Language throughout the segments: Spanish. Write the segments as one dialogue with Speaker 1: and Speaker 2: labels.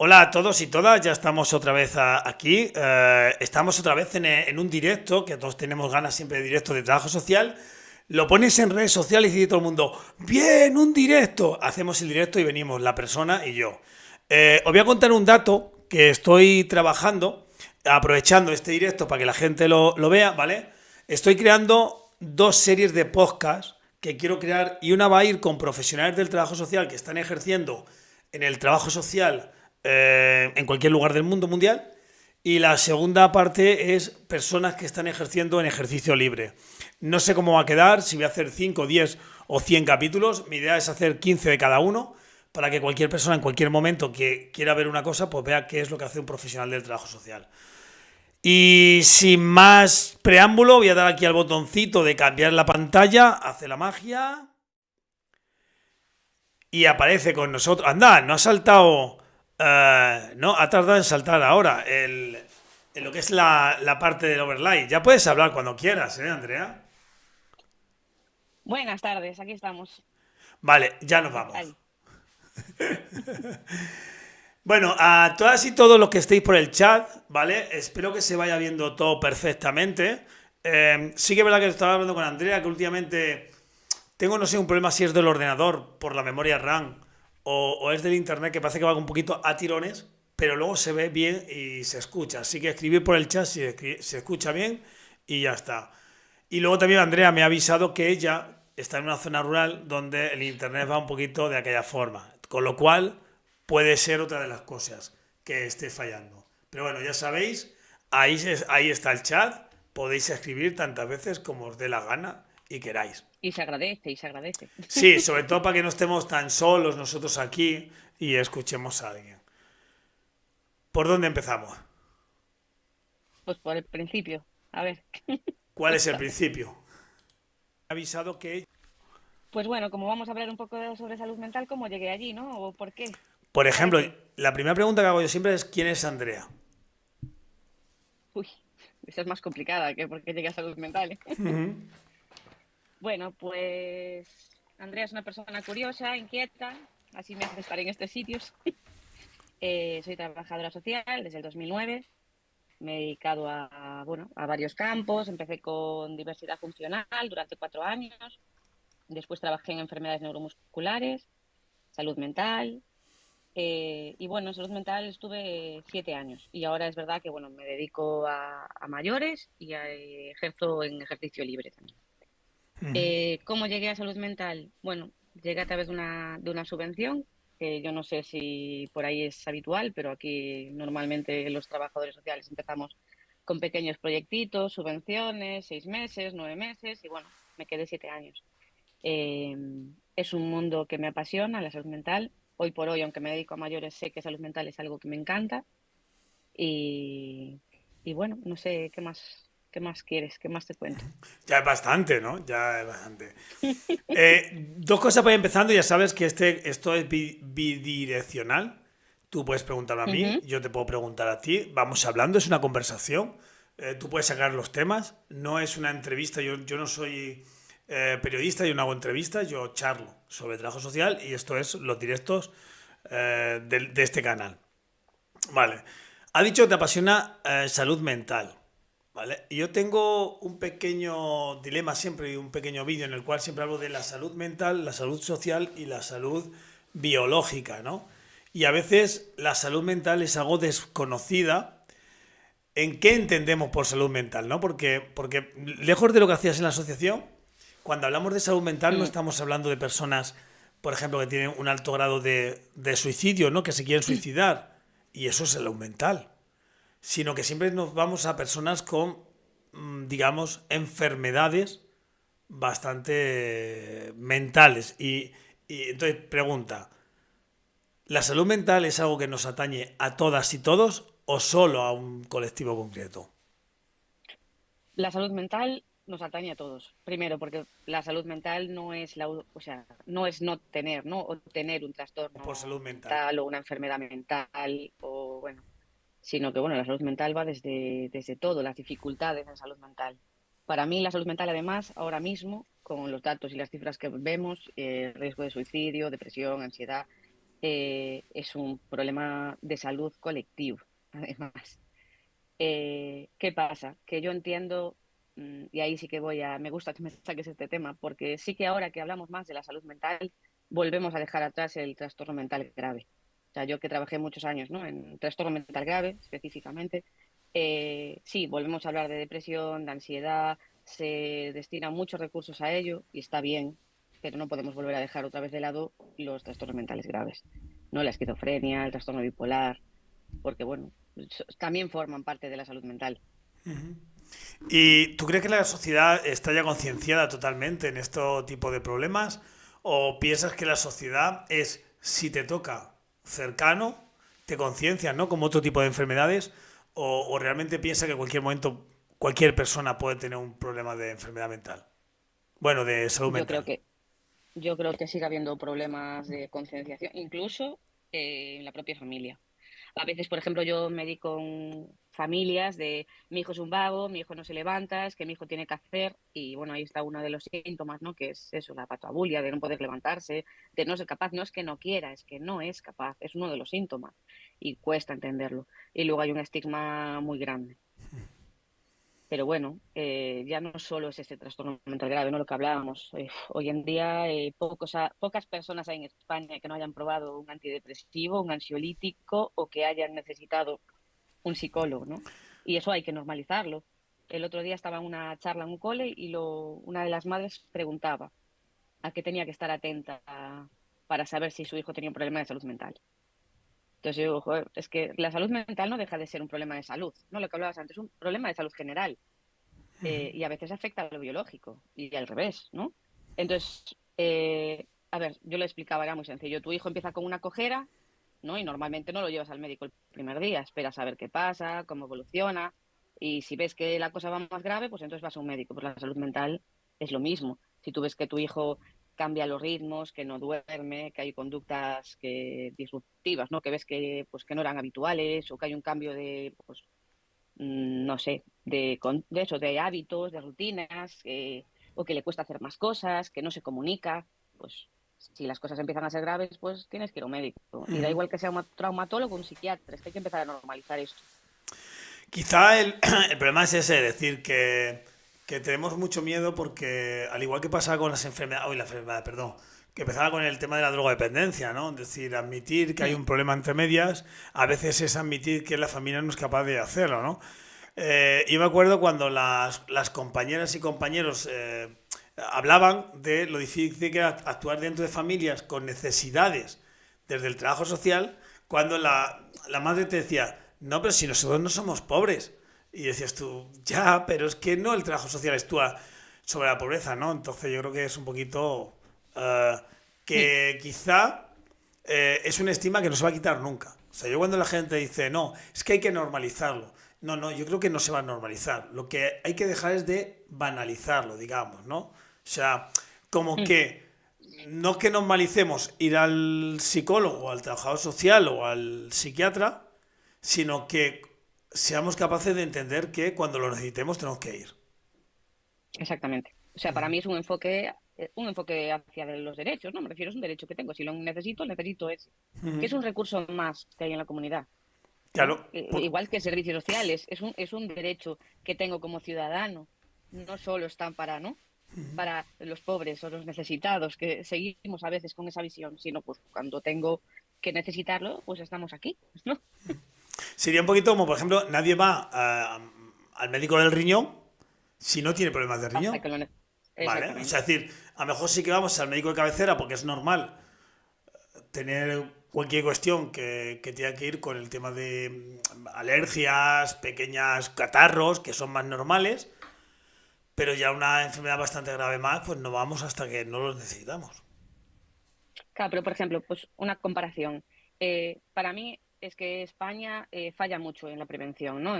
Speaker 1: Hola a todos y todas, ya estamos otra vez aquí. Estamos otra vez en un directo, que todos tenemos ganas siempre de directo de trabajo social. Lo pones en redes sociales y dice todo el mundo, bien, un directo. Hacemos el directo y venimos la persona y yo. Os voy a contar un dato que estoy trabajando, aprovechando este directo para que la gente lo vea, ¿vale? Estoy creando dos series de podcast que quiero crear y una va a ir con profesionales del trabajo social que están ejerciendo en el trabajo social en cualquier lugar del mundo mundial. Y la segunda parte es personas que están ejerciendo en ejercicio libre. No sé cómo va a quedar, si voy a hacer 5, 10 o 100 capítulos. Mi idea es hacer 15 de cada uno para que cualquier persona en cualquier momento que quiera ver una cosa, pues vea qué es lo que hace un profesional del trabajo social. Y sin más preámbulo, voy a dar aquí al botoncito de cambiar la pantalla, hace la magia y aparece con nosotros. Anda, no ha saltado. No, ha tardado en saltar ahora en lo que es la parte del overlay. Ya puedes hablar cuando quieras, ¿eh, Andrea?
Speaker 2: Buenas tardes, aquí estamos.
Speaker 1: Vale, ya nos
Speaker 2: ¿Qué
Speaker 1: vamos.
Speaker 2: tal?
Speaker 1: Bueno, a todas y todos los que estéis por el chat, ¿vale? Espero que se vaya viendo todo perfectamente. Sí que es verdad que estaba hablando con Andrea, que últimamente tengo, no sé, un problema si es del ordenador por la memoria RAM o es del internet que parece que va un poquito a tirones, pero luego se ve bien y se escucha. Así que escribir por el chat si se escucha bien y ya está. Y luego también Andrea me ha avisado que ella está en una zona rural donde el internet va un poquito de aquella forma. Con lo cual puede ser otra de las cosas que esté fallando. Pero bueno, ya sabéis, ahí está el chat. Podéis escribir tantas veces como os dé la gana y queráis.
Speaker 2: Y se agradece, y se agradece.
Speaker 1: Sí, sobre todo para que no estemos tan solos nosotros aquí y escuchemos a alguien. ¿Por dónde empezamos?
Speaker 2: Pues por el principio. A ver,
Speaker 1: ¿Cuál es el
Speaker 2: cuéntame.
Speaker 1: principio? He avisado que,
Speaker 2: Pues bueno, como vamos a hablar un poco sobre salud mental, ¿cómo llegué allí, no? ¿O por qué?
Speaker 1: por
Speaker 2: ¿Para
Speaker 1: ejemplo,
Speaker 2: qué?
Speaker 1: la primera pregunta que hago yo siempre es ¿quién es Andrea?
Speaker 2: Uy, esa es más complicada que por qué llegué a salud mental. Bueno, pues Andrea es una persona curiosa, inquieta, así me hace estar en estos sitios. Soy trabajadora social desde el 2009. Me he dedicado bueno, a varios campos. Empecé con diversidad funcional durante 4 años. Después trabajé en enfermedades neuromusculares, salud mental. Y bueno, en salud mental estuve 7 años. Y ahora es verdad que bueno, me dedico a mayores y ejerzo en ejercicio libre también. ¿Cómo llegué a salud mental? Bueno, llegué a través de una subvención, que yo no sé si por ahí es habitual, pero aquí normalmente los trabajadores sociales empezamos con pequeños proyectitos, subvenciones, 6 meses, 9 meses, y bueno, me quedé 7 años. Eh, es un mundo que me apasiona, la salud mental. Hoy por hoy, aunque me dedico a mayores, sé que salud mental es algo que me encanta. Y, y bueno, no sé qué más quieres, qué más te cuento.
Speaker 1: Ya es bastante, ¿no? Ya es bastante. Dos cosas para ir empezando, ya sabes que esto es bidireccional. Tú puedes preguntarme a mí,
Speaker 2: Ujú.
Speaker 1: yo te puedo preguntar a ti. Vamos hablando, es una conversación. Tú puedes sacar los temas. No es una entrevista. Yo no soy periodista, yo no hago entrevistas. Yo charlo sobre trabajo social y esto es los directos de este canal. Vale. Ha dicho que te apasiona salud mental. ¿Vale? Y yo tengo un pequeño dilema siempre y un pequeño vídeo en el cual siempre hablo de la salud mental, la salud social y la salud biológica, ¿no? Y a veces la salud mental es algo desconocida. ¿En qué entendemos por salud mental, no? Porque lejos de lo que hacías en la asociación, cuando hablamos de salud mental no
Speaker 2: Mm.
Speaker 1: estamos hablando de personas, por ejemplo, que tienen un alto grado de suicidio, ¿no? Que se quieren suicidar. Y eso es salud mental, sino que siempre nos vamos a personas con, digamos, enfermedades bastante mentales. Y entonces pregunta, ¿la salud mental es algo que nos atañe a todas y todos o solo a un colectivo concreto?
Speaker 2: La salud mental nos atañe a todos. Primero, porque la salud mental no es o sea, no es no tener, ¿no? O tener un
Speaker 1: O por
Speaker 2: trastorno
Speaker 1: salud mental.
Speaker 2: mental o una enfermedad mental o bueno, sino que bueno, la salud mental va desde todo, las dificultades en salud mental. Para mí, la salud mental, además, ahora mismo, con los datos y las cifras que vemos, riesgo de suicidio, depresión, ansiedad, es un problema de salud colectivo, además. ¿Qué pasa? Que yo entiendo, y ahí sí que me gusta que me saques este tema, porque sí que ahora que hablamos más de la salud mental, volvemos a dejar atrás el trastorno mental grave. O sea, yo que trabajé muchos años, ¿no?, en trastorno mental grave específicamente, sí, volvemos a hablar de depresión, de ansiedad, se destinan muchos recursos a ello y está bien, pero no podemos volver a dejar otra vez de lado los trastornos mentales graves, ¿no? La esquizofrenia, el trastorno bipolar, porque bueno, también forman parte de la salud mental.
Speaker 1: ¿Y tú crees que la sociedad está ya concienciada totalmente en este tipo de problemas? ¿O piensas que la sociedad es, si te toca cercano, te conciencias, ¿no? Como otro tipo de enfermedades? ¿O realmente piensas que en cualquier momento cualquier persona puede tener un problema de enfermedad mental? Bueno, de salud
Speaker 2: Yo creo
Speaker 1: mental.
Speaker 2: que, yo creo que sigue habiendo problemas de concienciación, incluso en la propia familia. A veces, por ejemplo, yo me di con familias de mi hijo es un vago, mi hijo no se levanta, es que mi hijo tiene que hacer, y bueno, ahí está uno de los síntomas, ¿no? Que es eso, la patoabulia, de no poder levantarse, de no ser capaz, no es que no quiera, es que no es capaz, es uno de los síntomas, y cuesta entenderlo. Y luego hay un estigma muy grande. Pero bueno, ya no solo es ese trastorno mental grave, ¿no? Lo que hablábamos. Hoy en día, pocas personas hay en España que no hayan probado un antidepresivo, un ansiolítico o que hayan necesitado un psicólogo, ¿no? Y eso hay que normalizarlo. El otro día estaba en una charla en un cole y una de las madres preguntaba a qué tenía que estar atenta para saber si su hijo tenía un problema de salud mental. Entonces yo digo, joder, es que la salud mental no deja de ser un problema de salud, ¿no? Lo que hablabas antes, un problema de salud general, y a veces afecta a lo biológico y al revés, ¿no? Entonces, a ver, yo lo explicaba, era muy sencillo. Tu hijo empieza con una cojera, ¿no? Y normalmente no lo llevas al médico el primer día, esperas a ver qué pasa, cómo evoluciona, y si ves que la cosa va más grave, pues entonces vas a un médico. Pues la salud mental es lo mismo. Si tú ves que tu hijo cambia los ritmos, que no duerme, que hay conductas disruptivas, ¿no? Que ves que, pues, que no eran habituales o que hay un cambio de, pues, no sé, de eso, de hábitos, de rutinas, o que le cuesta hacer más cosas, que no se comunica, pues si las cosas empiezan a ser graves, pues tienes que ir a un médico. Y da igual que sea un traumatólogo o un psiquiatra, es que hay que empezar a normalizar esto.
Speaker 1: Quizá el problema es ese, es decir, que tenemos mucho miedo porque, al igual que pasaba con las enfermedades, hoy la enfermedad, perdón, que empezaba con el tema de la drogodependencia, ¿no? Es decir, admitir que hay
Speaker 2: Hmm.
Speaker 1: un problema entre medias, a veces es admitir que la familia no es capaz de hacerlo, ¿no? Yo me acuerdo cuando las compañeras y compañeros hablaban de lo difícil que era actuar dentro de familias con necesidades desde el trabajo social, cuando la madre te decía, no, pero si nosotros no somos pobres. Y decías tú, ya, pero es que no el trabajo social actúa sobre la pobreza, ¿no? Entonces yo creo que es un poquito eh,
Speaker 2: Hmm.
Speaker 1: que quizá es una estima que no se va a quitar nunca. O sea, yo cuando la gente dice, no, es que hay que normalizarlo. No, no, yo creo que no se va a normalizar. Lo que hay que dejar es de banalizarlo, digamos, ¿no? O sea, como
Speaker 2: Hmm.
Speaker 1: que no que normalicemos ir al psicólogo, o al trabajador social o al psiquiatra, sino que seamos capaces de entender que cuando lo necesitemos tenemos que ir.
Speaker 2: Exactamente. O sea, para mí es un enfoque hacia los derechos, ¿no? Me refiero, es un derecho que tengo. Si lo necesito, necesito ese. Que es un recurso más que hay en la comunidad,
Speaker 1: Claro,
Speaker 2: ¿no? Igual que servicios sociales, es un derecho que tengo como ciudadano. No solo están para, ¿no?, para los pobres o los necesitados, que seguimos a veces con esa visión, sino pues cuando tengo que necesitarlo, pues estamos aquí, ¿no?
Speaker 1: sería un poquito como, por ejemplo, nadie va al médico del riñón si no tiene problemas de
Speaker 2: Hasta
Speaker 1: riñón.
Speaker 2: que
Speaker 1: ¿Vale? O sea,
Speaker 2: Exactamente.
Speaker 1: es decir, a lo mejor sí que vamos al médico de cabecera porque es normal tener cualquier cuestión que tenga que ir con el tema de alergias, pequeñas catarros, que son más normales, pero ya una enfermedad bastante grave más, pues no vamos hasta que no los necesitamos.
Speaker 2: Claro, pero por ejemplo, pues una comparación. Para mí es que España falla mucho en la prevención, ¿no?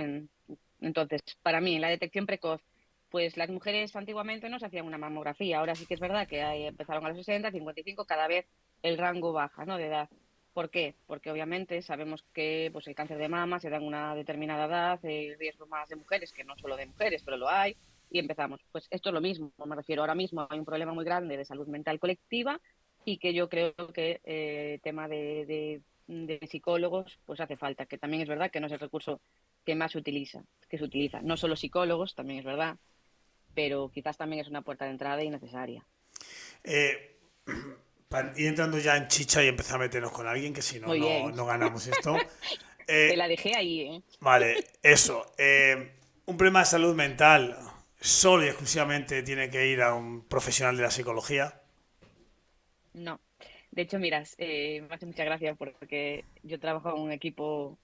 Speaker 2: Entonces, para mí, en la detección precoz, pues las mujeres antiguamente no se hacían una mamografía. Ahora sí que es verdad que empezaron a los 60, 55, cada vez el rango baja, ¿no?, de edad. ¿Por qué? Porque obviamente sabemos que pues, el cáncer de mama se da en una determinada edad, riesgo más de mujeres, que no solo de mujeres, pero lo hay, y empezamos. Pues esto es lo mismo, me refiero, ahora mismo hay un problema muy grande de salud mental colectiva y que yo creo que tema de psicólogos pues hace falta, que también es verdad que no es el recurso que más se utiliza. No solo psicólogos, también es verdad, pero quizás también es una puerta de entrada y necesaria.
Speaker 1: Eh, para ir entrando ya en chicha y empezar a meternos con alguien, que si no,
Speaker 2: Muy bien,
Speaker 1: no ganamos esto.
Speaker 2: te la
Speaker 1: Eh,
Speaker 2: dejé ahí, ¿eh?
Speaker 1: vale, eso. Un problema de salud mental solo y exclusivamente tiene que ir a un profesional de la psicología.
Speaker 2: No. De hecho, miras, me hace mucha gracia porque yo trabajo en un equipo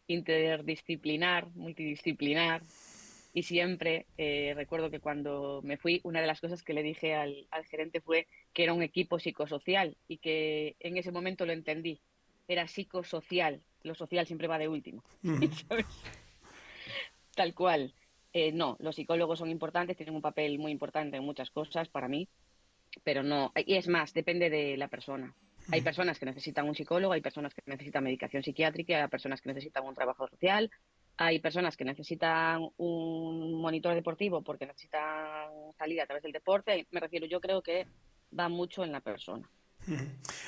Speaker 2: interdisciplinar, multidisciplinar, y siempre recuerdo que cuando me fui, una de las cosas que le dije al gerente fue que era un equipo psicosocial y que en ese momento lo entendí. Era psicosocial, lo social siempre va de último, ¿sabes? Tal cual. No, los psicólogos son importantes, tienen un papel muy importante en muchas cosas para mí, pero no, y es más, depende de la persona. Hay personas que necesitan un psicólogo, hay personas que necesitan medicación psiquiátrica, hay personas que necesitan un trabajo social, hay personas que necesitan un monitor deportivo porque necesitan salir a través del deporte. Me refiero, yo creo que va mucho en la persona.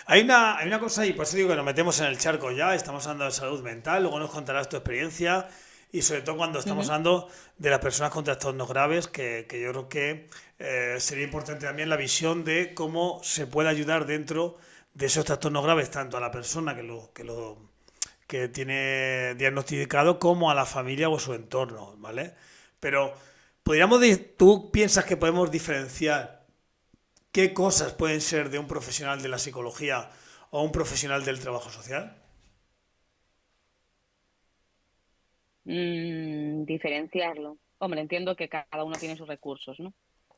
Speaker 1: Hay una cosa, y por eso digo que nos metemos en el charco ya, estamos hablando de salud mental, luego nos contarás tu experiencia, y sobre todo cuando estamos
Speaker 2: Ujú.
Speaker 1: hablando de las personas con trastornos graves, que yo creo que sería importante también la visión de cómo se puede ayudar dentro de esos trastornos graves, tanto a la persona que tiene diagnosticado como a la familia o su entorno, ¿vale? Pero ¿tú piensas que podemos diferenciar qué cosas pueden ser de un profesional de la psicología o un profesional del trabajo social?
Speaker 2: Diferenciarlo. Hombre, entiendo que cada uno tiene sus recursos, ¿no?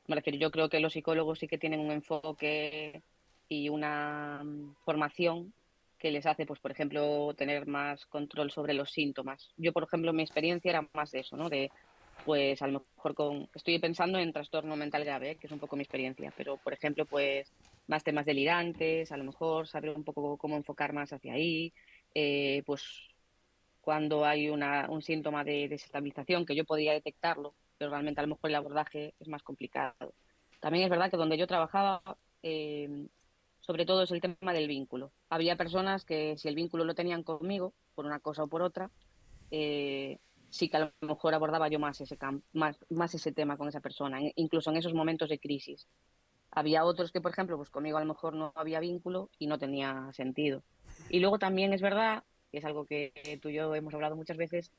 Speaker 2: Me refiero, yo creo que los psicólogos sí que tienen un enfoque y una formación que les hace, pues, por ejemplo, tener más control sobre los síntomas. Yo, por ejemplo, mi experiencia era más de eso, ¿no? De, pues, a lo mejor estoy pensando en trastorno mental grave, que es un poco mi experiencia, pero, por ejemplo, pues, más temas delirantes, a lo mejor saber un poco cómo enfocar más hacia ahí, pues cuando hay un síntoma de desestabilización, que yo podría detectarlo, pero realmente a lo mejor el abordaje es más complicado. También es verdad que donde yo trabajaba, eh, sobre todo es el tema del vínculo. Había personas que si el vínculo lo tenían conmigo, por una cosa o por otra, sí que a lo mejor abordaba yo más más ese tema con esa persona, incluso en esos momentos de crisis. Había otros que, por ejemplo, pues conmigo a lo mejor no había vínculo y no tenía sentido. Y luego también es verdad, que es algo que tú y yo hemos hablado muchas veces,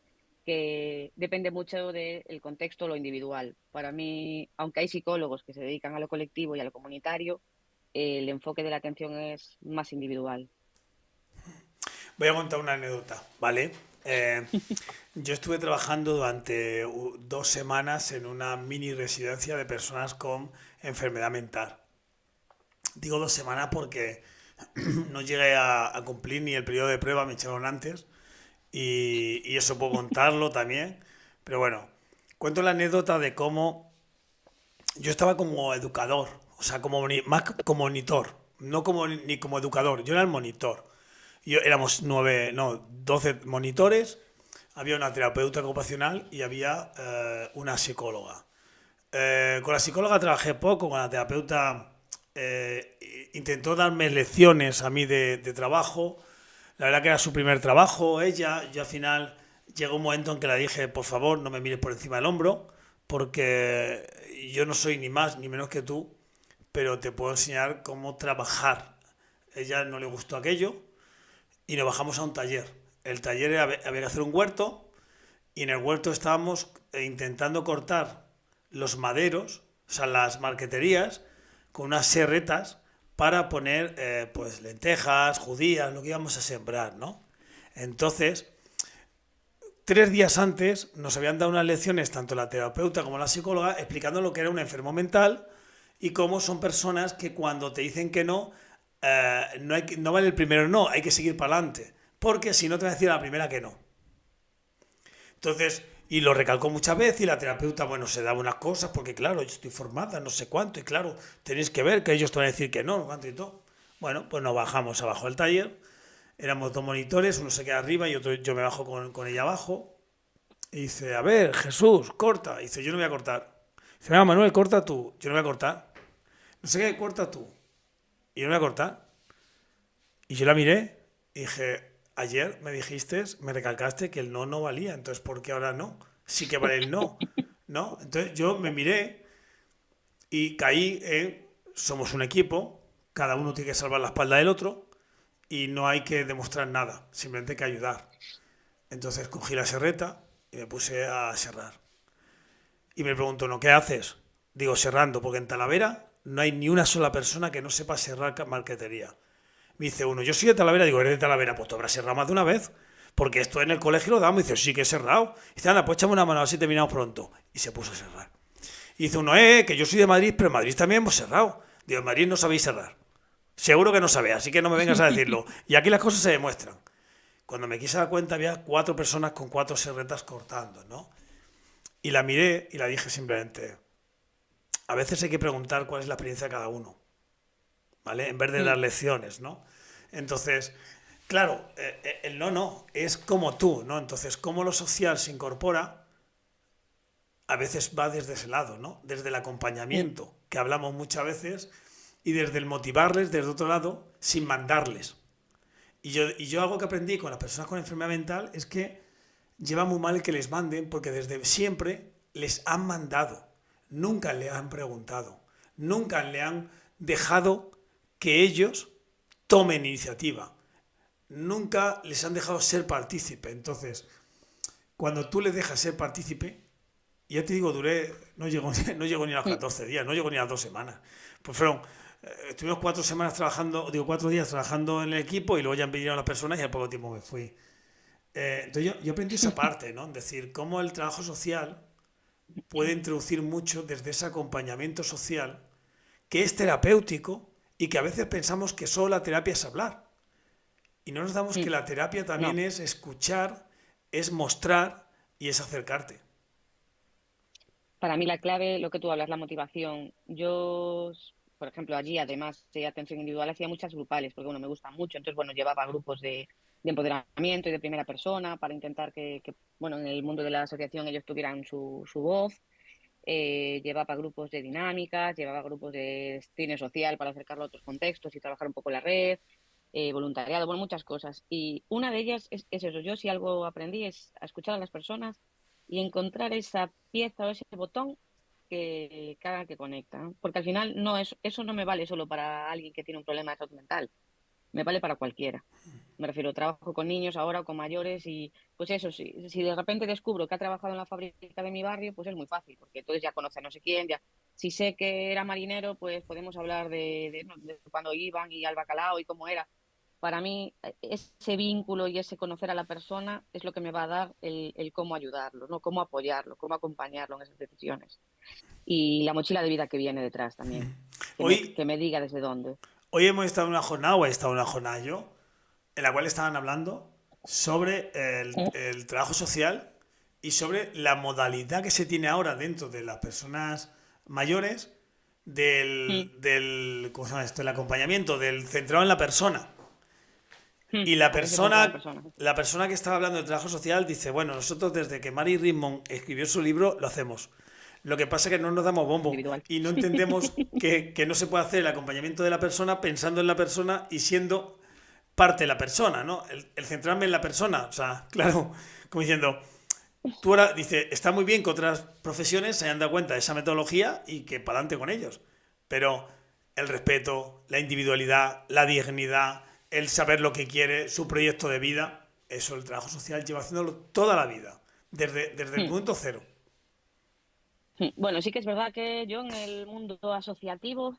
Speaker 2: que depende mucho del contexto, lo individual. Para mí, aunque hay psicólogos que se dedican a lo colectivo y a lo comunitario, el enfoque de la atención es más individual.
Speaker 1: Voy a contar una anécdota, ¿vale? Eh, yo estuve trabajando durante 2 semanas en una mini residencia de personas con enfermedad mental. Digo 2 semanas porque no llegué a cumplir ni el periodo de prueba, me echaron antes y eso puedo contarlo también. Pero bueno, cuento la anécdota de cómo yo estaba como educador, o sea, más como monitor, no como ni como educador, yo era el monitor. Éramos 12 monitores, había una terapeuta ocupacional y había una psicóloga. Con la psicóloga trabajé poco, con la terapeuta intentó darme lecciones a mí de trabajo. La verdad que era su primer trabajo, ella. Yo al final llegó un momento en que le dije, por favor, no me mires por encima del hombro, porque yo no soy ni más ni menos que tú, pero te puedo enseñar cómo trabajar. A ella no le gustó aquello y nos bajamos a un taller. El taller era, había que hacer un huerto y en el huerto estábamos intentando cortar los maderos, o sea, las marqueterías, con unas serretas para poner pues lentejas, judías, lo que íbamos a sembrar, ¿no? Entonces, 3 días antes nos habían dado unas lecciones, tanto la terapeuta como la psicóloga, explicando lo que era un enfermo mental y cómo son personas que cuando te dicen que no, no vale el primero no, hay que seguir para adelante. Porque si no te va a decir a la primera que no. Entonces, y lo recalcó muchas veces y la terapeuta, bueno, se daba unas cosas porque claro, yo estoy formada, no sé cuánto, y claro, tenéis que ver que ellos te van a decir que no, cuánto y todo. Bueno, pues nos bajamos abajo del taller, éramos 2 monitores, uno se queda arriba y otro yo me bajo con ella abajo. Y dice, a ver, Jesús, corta. Y dice, yo no voy a cortar. Dice, venga, Manuel, corta tú. Yo no voy a cortar. No sé qué, corta tú. Y yo no voy a cortar. Y yo la miré y dije, ayer me dijiste, me recalcaste que el no no valía, entonces ¿por qué ahora no? Sí que vale el no, ¿no? Entonces yo me miré y caí en, somos un equipo, cada uno tiene que salvar la espalda del otro y no hay que demostrar nada, simplemente hay que ayudar. Entonces cogí la serreta y me puse a serrar. Y me preguntó, ¿no qué haces? Digo, serrando, porque en Talavera no hay ni una sola persona que no sepa serrar marquetería. Me dice uno, yo soy de Talavera. Digo, ¿eres de Talavera? Pues tú habrás cerrado más de una vez. Porque esto en el colegio lo damos. Y dice, sí que he cerrado. Y dice, anda, pues échame una mano, así terminamos pronto. Y se puso a cerrar. Y dice uno, que yo soy de Madrid, pero en Madrid también hemos cerrado. Digo, en Madrid no sabéis cerrar. Seguro que no sabéis, así que no me vengas a decirlo. Y aquí las cosas se demuestran. Cuando me quise dar cuenta había 4 personas con 4 serretas cortando, ¿no? Y la miré y la dije simplemente, a veces hay que preguntar cuál es la experiencia de cada uno, ¿vale? En vez de dar
Speaker 2: Mm,
Speaker 1: lecciones, ¿no? Entonces, claro, el no, no, es como tú, ¿no? Entonces, cómo lo social se incorpora, a veces va desde ese lado, ¿no? Desde el
Speaker 2: mm,
Speaker 1: acompañamiento, que hablamos muchas veces, y desde el motivarles, desde otro lado, sin mandarles. Y yo algo que aprendí con las personas con enfermedad mental es que lleva muy mal que les manden porque desde siempre les han mandado. Nunca le han preguntado. Nunca le han dejado que ellos tomen iniciativa. Nunca les han dejado ser partícipe. Entonces, cuando tú les dejas ser partícipe, ya te digo, no llegó, no llegó ni a los
Speaker 2: mm.
Speaker 1: 14 días, no llegó ni a las 2 semanas. Pues fueron, estuvimos 4 semanas trabajando, digo, 4 días trabajando en el equipo y luego ya vinieron las personas y al poco tiempo me fui. Entonces yo aprendí esa parte, ¿no? Es decir, cómo el trabajo social puede introducir mucho desde ese acompañamiento social que es terapéutico y que a veces pensamos que solo la terapia es hablar. Y no nos damos que
Speaker 2: Mm.
Speaker 1: la terapia también
Speaker 2: No,
Speaker 1: es escuchar, es mostrar y es acercarte.
Speaker 2: para mí la clave, lo que tú hablas, la motivación. Yo, por ejemplo, allí, además de atención individual, hacía muchas grupales, porque bueno, me gusta mucho. Entonces, bueno, llevaba grupos de empoderamiento y de primera persona para intentar bueno, en el mundo de la asociación ellos tuvieran su voz. Llevaba grupos de dinámicas, llevaba grupos de cine social para acercarlo a otros contextos y trabajar un poco la red, voluntariado, bueno, muchas cosas. Y una de ellas es eso. Yo si algo aprendí es a escuchar a las personas y encontrar esa pieza o ese botón que haga que conecta, ¿no? Porque al final eso no me vale solo para alguien que tiene un problema de salud mental, me vale para cualquiera. Me refiero, trabajo con niños ahora o con mayores y pues eso, si de repente descubro que ha trabajado en la fábrica de mi barrio, pues es muy fácil, porque entonces ya conoce a no sé quién, ya. Si sé que era marinero, pues podemos hablar de cuando iban y al bacalao y cómo era. Para mí, ese vínculo y ese conocer a la persona es lo que me va a dar el cómo ayudarlo, ¿no? Cómo apoyarlo, cómo acompañarlo en esas decisiones. Y la mochila de vida que viene detrás también,
Speaker 1: Hoy,
Speaker 2: que me diga desde dónde.
Speaker 1: hoy hemos estado en una jornada, o he estado en una jornada yo, en la cual estaban hablando sobre el trabajo social y sobre la modalidad que se tiene ahora dentro de las personas mayores
Speaker 2: Mm,
Speaker 1: ¿cómo se llama esto? El acompañamiento, del centrado en la persona. Y
Speaker 2: Atención centrada en la persona.
Speaker 1: la persona que estaba hablando de trabajo social dice, bueno, nosotros desde que Mary Rimmon escribió su libro lo hacemos. Lo que pasa es que no nos damos bombo
Speaker 2: Individual.
Speaker 1: y no entendemos que no se puede hacer el acompañamiento de la persona pensando en la persona y siendo parte de la persona, ¿no? El centrarme en la persona, o sea, claro, como diciendo, tú ahora, dice, está muy bien que otras profesiones se hayan dado cuenta de esa metodología y que para adelante con ellos, pero el respeto, la individualidad, la dignidad, el saber lo que quiere, su proyecto de vida, eso el trabajo social lleva haciéndolo toda la vida, desde el momento cero.
Speaker 2: Bueno, sí que es verdad que yo en el mundo asociativo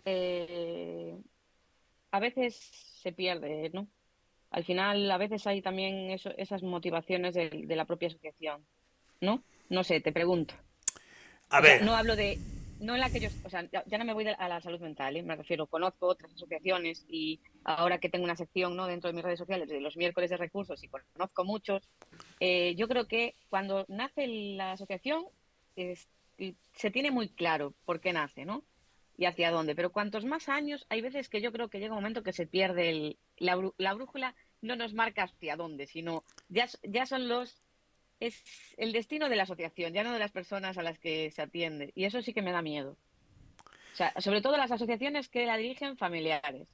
Speaker 2: eh, a veces se pierde, ¿no? Al final, a veces hay también esas motivaciones de la propia asociación, ¿no? No sé, te pregunto.
Speaker 1: A
Speaker 2: O sea,
Speaker 1: ver,
Speaker 2: no hablo no en la que yo, o sea, ya no me voy a la salud mental, ¿eh? Me refiero, conozco otras asociaciones y ahora que tengo una sección, ¿no? Dentro de mis redes sociales de los miércoles de recursos y conozco muchos, yo creo que cuando nace la asociación es- se tiene muy claro por qué nace, ¿no? Y hacia dónde. Pero cuantos más años, hay veces que yo creo que llega un momento que se pierde la brújula, no nos marca hacia dónde, sino ya son es el destino de la asociación, ya no de las personas a las que se atiende. Y eso sí que me da miedo. O sea, sobre todo las asociaciones que la dirigen familiares.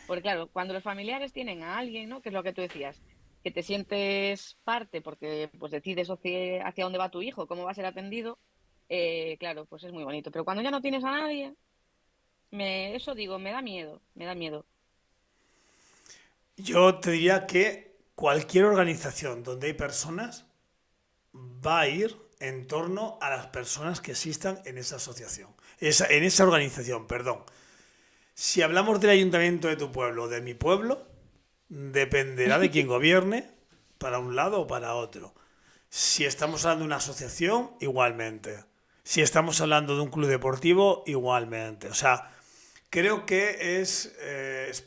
Speaker 2: Porque claro, cuando los familiares tienen a alguien, ¿no? Que es lo que tú decías, que te sientes parte porque pues decides hacia dónde va tu hijo, cómo va a ser atendido, claro, pues es muy bonito. Pero cuando ya no tienes a nadie, eso digo, me da miedo, me da miedo.
Speaker 1: Yo te diría que cualquier organización donde hay personas va a ir en torno a las personas que existan en esa asociación, en esa organización, perdón. Si hablamos del ayuntamiento de tu pueblo o de mi pueblo, dependerá de quién gobierne, para un lado o para otro. Si estamos hablando de una asociación, igualmente. Si estamos hablando de un club deportivo, igualmente. O sea, creo que es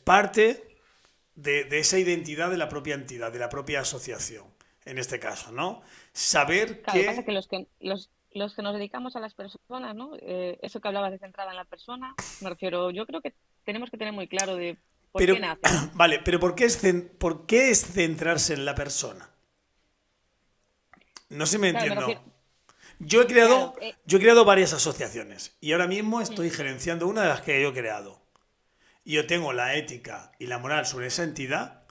Speaker 1: parte de esa identidad de la propia entidad, de la propia asociación, en este caso, ¿no? Saber
Speaker 2: Claro, lo que pasa es que
Speaker 1: que...
Speaker 2: los que nos dedicamos a las personas, ¿no? Eso que hablabas de centrada en la persona, me refiero, yo creo que tenemos que tener muy claro de por
Speaker 1: Pero,
Speaker 2: qué nace, ¿no?
Speaker 1: vale, pero por qué es centrarse en la persona? No se me
Speaker 2: Claro, me refiero,
Speaker 1: entiendo. Yo he
Speaker 2: claro,
Speaker 1: creado, yo he creado varias asociaciones y ahora mismo
Speaker 2: mm,
Speaker 1: estoy gerenciando una de las que yo he creado. Y yo tengo la ética y la moral sobre esa entidad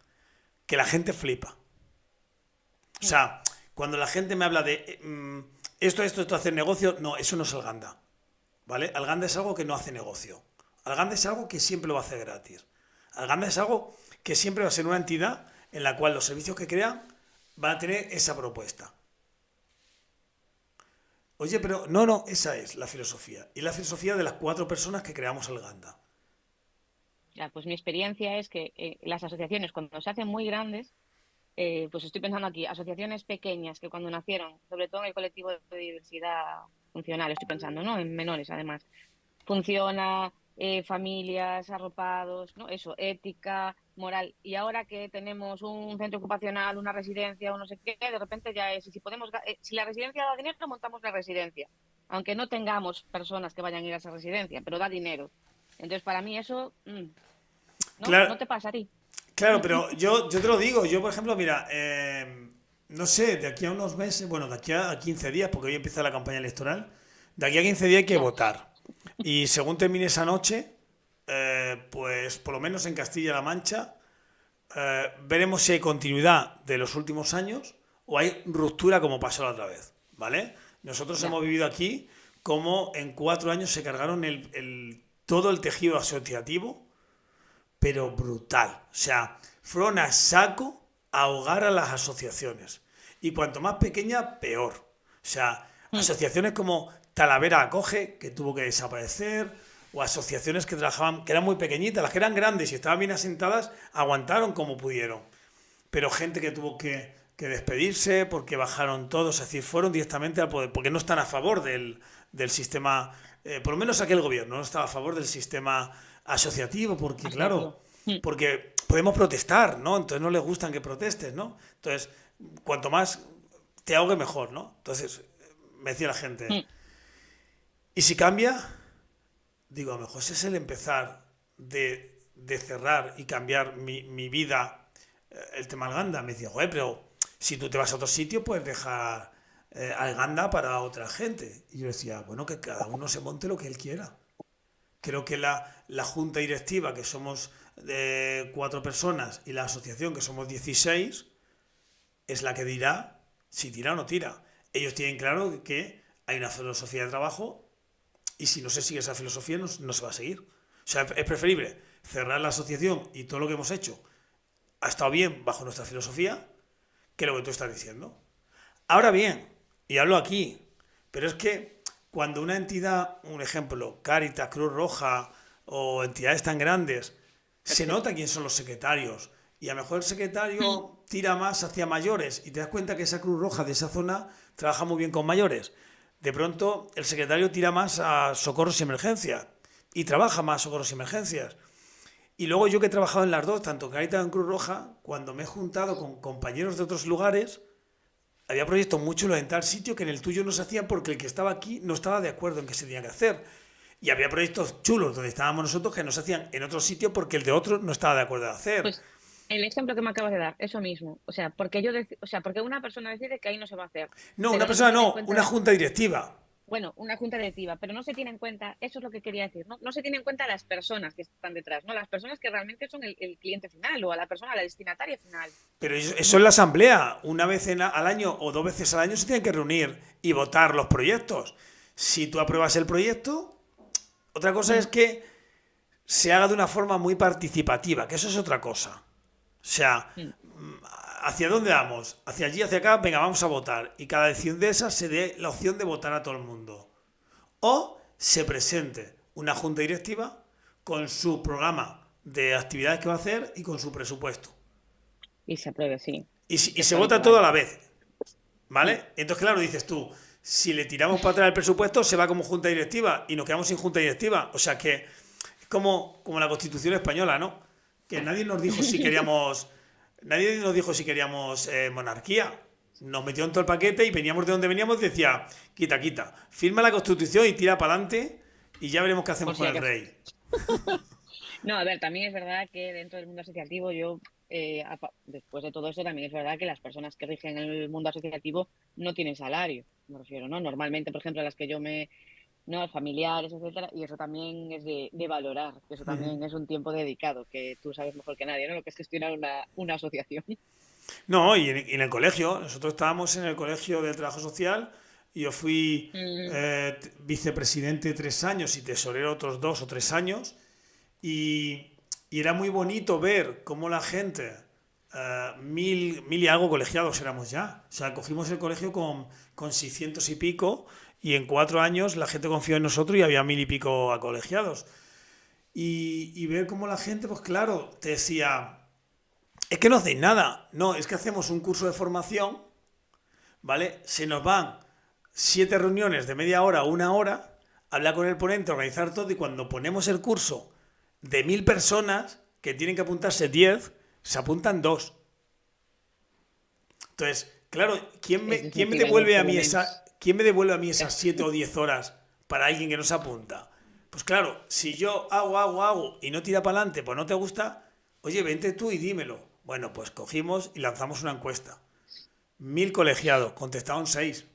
Speaker 1: que la gente flipa. O
Speaker 2: mm,
Speaker 1: sea, cuando la gente me habla de esto, hacer negocio, no, eso no es Alganda. ¿Vale? Alganda es algo que no hace negocio. Alganda es algo que siempre lo va a hacer gratis. Alganda es algo que siempre va a ser una entidad en la cual los servicios que crean van a tener esa propuesta. Oye, pero no, no, esa es la filosofía. Y la filosofía de las 4 personas que creamos Alganda.
Speaker 2: ya, pues mi experiencia es que las asociaciones cuando se hacen muy grandes, pues estoy pensando aquí, asociaciones pequeñas que cuando nacieron, sobre todo en el colectivo de diversidad funcional, estoy pensando, ¿no? En menores además, funciona, familias, arropados, ¿no? Eso, ética, moral. Y ahora que tenemos un centro ocupacional, una residencia o no sé qué, de repente ya es, si podemos, si la residencia da dinero, montamos la residencia. Aunque no tengamos personas que vayan a ir a esa residencia, pero da dinero. Entonces, para mí eso, ¿no?
Speaker 1: Claro,
Speaker 2: ¿No te pasa a ti?
Speaker 1: claro, pero yo te lo digo. Yo, por ejemplo, mira, no sé, de aquí a unos meses, bueno, de aquí a 15 días, porque hoy empieza la campaña electoral, de aquí a 15 días hay que
Speaker 2: Ya.
Speaker 1: votar. Y según termine esa noche, pues por lo menos en Castilla-La Mancha, veremos si hay continuidad de los últimos años o hay ruptura como pasó la otra vez, ¿vale? Nosotros
Speaker 2: Ya.
Speaker 1: hemos vivido aquí como en 4 años se cargaron todo el tejido asociativo, pero brutal. O sea, fueron a saco a ahogar a las asociaciones. Y cuanto más pequeña, peor. O sea,
Speaker 2: Mm,
Speaker 1: asociaciones como Talavera Acoge, que tuvo que desaparecer, o asociaciones que trabajaban, que eran muy pequeñitas, las que eran grandes y estaban bien asentadas, aguantaron como pudieron. Pero gente que tuvo que despedirse porque bajaron todos, es decir, fueron directamente al poder, porque no están a favor del sistema, por lo menos aquel gobierno no estaba a favor del sistema asociativo, porque
Speaker 2: asociativo.
Speaker 1: claro,
Speaker 2: Mm,
Speaker 1: porque podemos protestar, ¿no? Entonces no les gustan que protestes, ¿no? Entonces, cuanto más te ahogue, mejor, ¿no? Entonces, me decía la gente,
Speaker 2: mm.
Speaker 1: ¿y si cambia? Digo, a lo mejor ese es el empezar de cerrar y cambiar mi vida, el tema Alganda. Me decía, joder, pero si tú te vas a otro sitio, puedes dejar Alganda para otra gente. Y yo decía, bueno, que cada uno se monte lo que él quiera. Creo que la junta directiva, que somos 4 personas, y la asociación, que somos 16, es la que dirá si tira o no tira. Ellos tienen claro que hay una filosofía de trabajo y si no se sigue esa filosofía no se va a seguir. O sea, es preferible cerrar la asociación y todo lo que hemos hecho ha estado bien bajo nuestra filosofía que lo que tú estás diciendo. Ahora bien, y hablo aquí, pero es que cuando una entidad, un ejemplo, Cáritas, Cruz Roja o entidades tan grandes, se nota quién son los secretarios y a lo mejor el
Speaker 2: Mm,
Speaker 1: secretario tira más hacia mayores y te das cuenta que esa Cruz Roja de esa zona trabaja muy bien con mayores. De pronto el secretario tira más a socorros y emergencias y trabaja más socorros y emergencias. Y luego yo que he trabajado en las dos, tanto en Caritas como en Cruz Roja, cuando me he juntado con compañeros de otros lugares, había proyectos muy chulos en tal sitio que en el tuyo no se hacían porque el que estaba aquí no estaba de acuerdo en que se tenía que hacer. Y había proyectos chulos donde estábamos nosotros que no se hacían en otro sitio porque el de otro no estaba de acuerdo en hacer.
Speaker 2: Pues el ejemplo que me acabas de dar, eso mismo. O sea, porque una persona decide que ahí no se va a hacer,
Speaker 1: No, una
Speaker 2: pero no se
Speaker 1: persona
Speaker 2: tiene en
Speaker 1: no, una
Speaker 2: cuenta
Speaker 1: junta directiva.
Speaker 2: bueno, una junta directiva, pero no se tiene en cuenta, eso es lo que quería decir, ¿no? No se tiene en cuenta las personas que están detrás, ¿no? Las personas que realmente son el cliente final o a la persona, la destinataria final.
Speaker 1: Pero eso es
Speaker 2: No,
Speaker 1: la asamblea. Una vez al año o 2 veces al año se tienen que reunir y votar los proyectos. Si tú apruebas el proyecto, otra cosa es que se haga de una forma muy participativa, que eso es otra cosa. O sea, ¿hacia dónde vamos? Hacia allí, hacia acá, venga, vamos a votar. Y cada decisión de esas se dé la opción de votar a todo el mundo. O se presente una junta directiva con su programa de actividades que va a hacer y con su presupuesto.
Speaker 2: y se apruebe, sí,
Speaker 1: Y
Speaker 2: que es
Speaker 1: se
Speaker 2: lo
Speaker 1: vota todo
Speaker 2: habitual.
Speaker 1: a la vez, ¿vale? Entonces, claro, dices tú, si le tiramos para atrás el presupuesto, se va como junta directiva y nos quedamos sin junta directiva. O sea que es como la Constitución española, ¿no? Que nadie nos dijo si queríamos monarquía. Nos metieron todo el paquete y veníamos de donde veníamos y decía, quita, quita, firma la Constitución y tira para adelante y ya veremos qué hacemos
Speaker 2: Por si
Speaker 1: con el
Speaker 2: acaso.
Speaker 1: rey.
Speaker 2: No, a ver, también es verdad que dentro del mundo asociativo después de todo eso, también es verdad que las personas que rigen el mundo asociativo no tienen salario, me refiero, ¿no? Normalmente, por ejemplo, las que no, familiares, etcétera, y eso también es de valorar, que eso también es un tiempo dedicado, que tú sabes mejor que nadie, ¿no? Lo que es gestionar una asociación.
Speaker 1: No, y en el colegio, nosotros estábamos en el colegio de trabajo social y yo fui
Speaker 2: Mm,
Speaker 1: vicepresidente 3 años y tesorero otros 2 o 3 años y era muy bonito ver cómo la gente, mil y algo colegiados éramos ya, o sea, cogimos el colegio con 600 y pico y en 4 años la gente confió en nosotros y había mil y pico colegiados. Y ver cómo la gente, pues claro, te decía, es que no hacéis nada. No, es que hacemos un curso de formación, ¿vale? Se nos van 7 reuniones de media hora o una hora, hablar con el ponente, organizar todo y cuando ponemos el curso de 1.000 personas, que tienen que apuntarse 10, se apuntan 2. Entonces, claro, ¿quién
Speaker 2: es
Speaker 1: me, quién me
Speaker 2: desmotivador,
Speaker 1: devuelve a
Speaker 2: por lo
Speaker 1: mí
Speaker 2: menos.
Speaker 1: esas 7 o 10 horas para alguien que no se apunta? Pues claro, si yo hago y no tira para adelante, pues no te gusta, oye, vente tú y dímelo. Bueno, pues cogimos y lanzamos una encuesta. 1.000 colegiados, contestaron 6.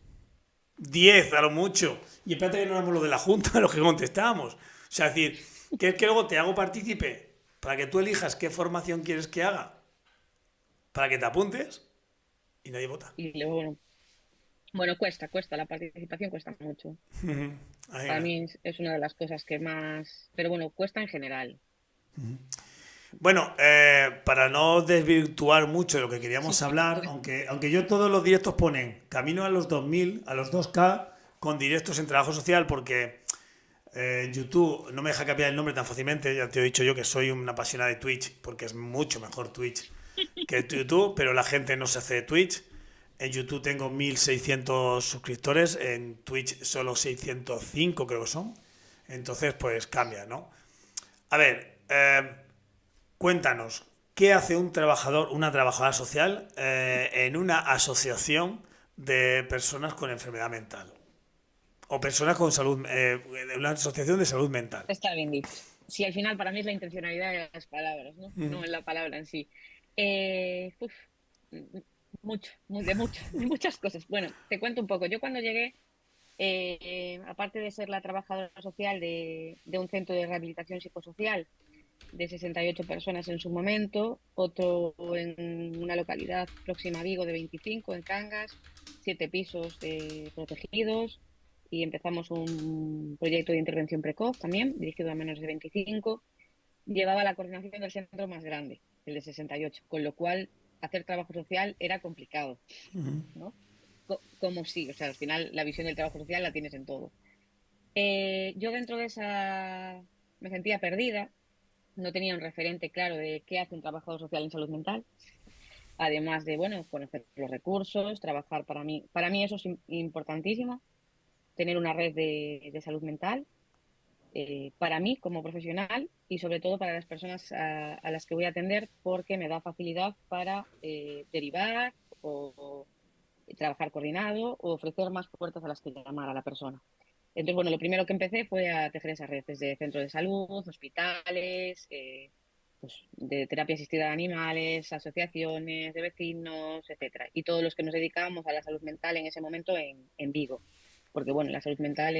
Speaker 1: 10 a lo mucho. Y espérate que no éramos los de la Junta los que contestábamos. O sea, es decir, que luego te hago partícipe para que tú elijas qué formación quieres que haga, para que te apuntes y nadie vota.
Speaker 2: Y luego, bueno, cuesta, la participación cuesta mucho.
Speaker 1: Ahí
Speaker 2: Para
Speaker 1: era.
Speaker 2: mí es una de las cosas que más, pero bueno, cuesta en general.
Speaker 1: Bueno, para no desvirtuar mucho de lo que queríamos hablar, aunque yo todos los directos ponen camino a los 2000, a los 2K, con directos en trabajo social, porque YouTube no me deja cambiar el nombre tan fácilmente. Ya te he dicho yo que soy una apasionada de Twitch, porque es mucho mejor Twitch que YouTube, pero la gente no se hace de Twitch. En YouTube tengo 1.600 suscriptores, en Twitch solo 605 creo que son. Entonces, pues cambia, ¿no? A ver, cuéntanos, ¿qué hace un trabajador, una trabajadora social en una asociación de personas con enfermedad mental? O personas con salud, una asociación de salud mental.
Speaker 2: Está bien dicho. Sí, al final para mí es la intencionalidad de las palabras, ¿no? No en la palabra en sí. Uf, mucho, de muchas cosas. Bueno, te cuento un poco. Yo cuando llegué, aparte de ser la trabajadora social de un centro de rehabilitación psicosocial de 68 personas en su momento, otro en una localidad próxima a Vigo de 25, en Cangas, 7 pisos protegidos, y empezamos un proyecto de intervención precoz también, dirigido a menores de 25. Llevaba la coordinación del centro más grande, el de 68, con lo cual hacer trabajo social era complicado, ¿no? Como sí, o sea, al final la visión del trabajo social la tienes en todo. Yo dentro de esa me sentía perdida, no tenía un referente claro de qué hace un trabajador social en salud mental, además de, bueno, conocer los recursos, trabajar para mí eso es importantísimo, tener una red de salud mental, para mí como profesional y sobre todo para las personas a las que voy a atender porque me da facilidad para derivar o trabajar coordinado o ofrecer más puertas a las que llamar a la persona. Entonces, bueno, lo primero que empecé fue a tejer esas redes de centros de salud, hospitales, pues, de terapia asistida de animales, asociaciones de vecinos, etcétera. Y todos los que nos dedicábamos a la salud mental en ese momento en Vigo. porque bueno, la salud mental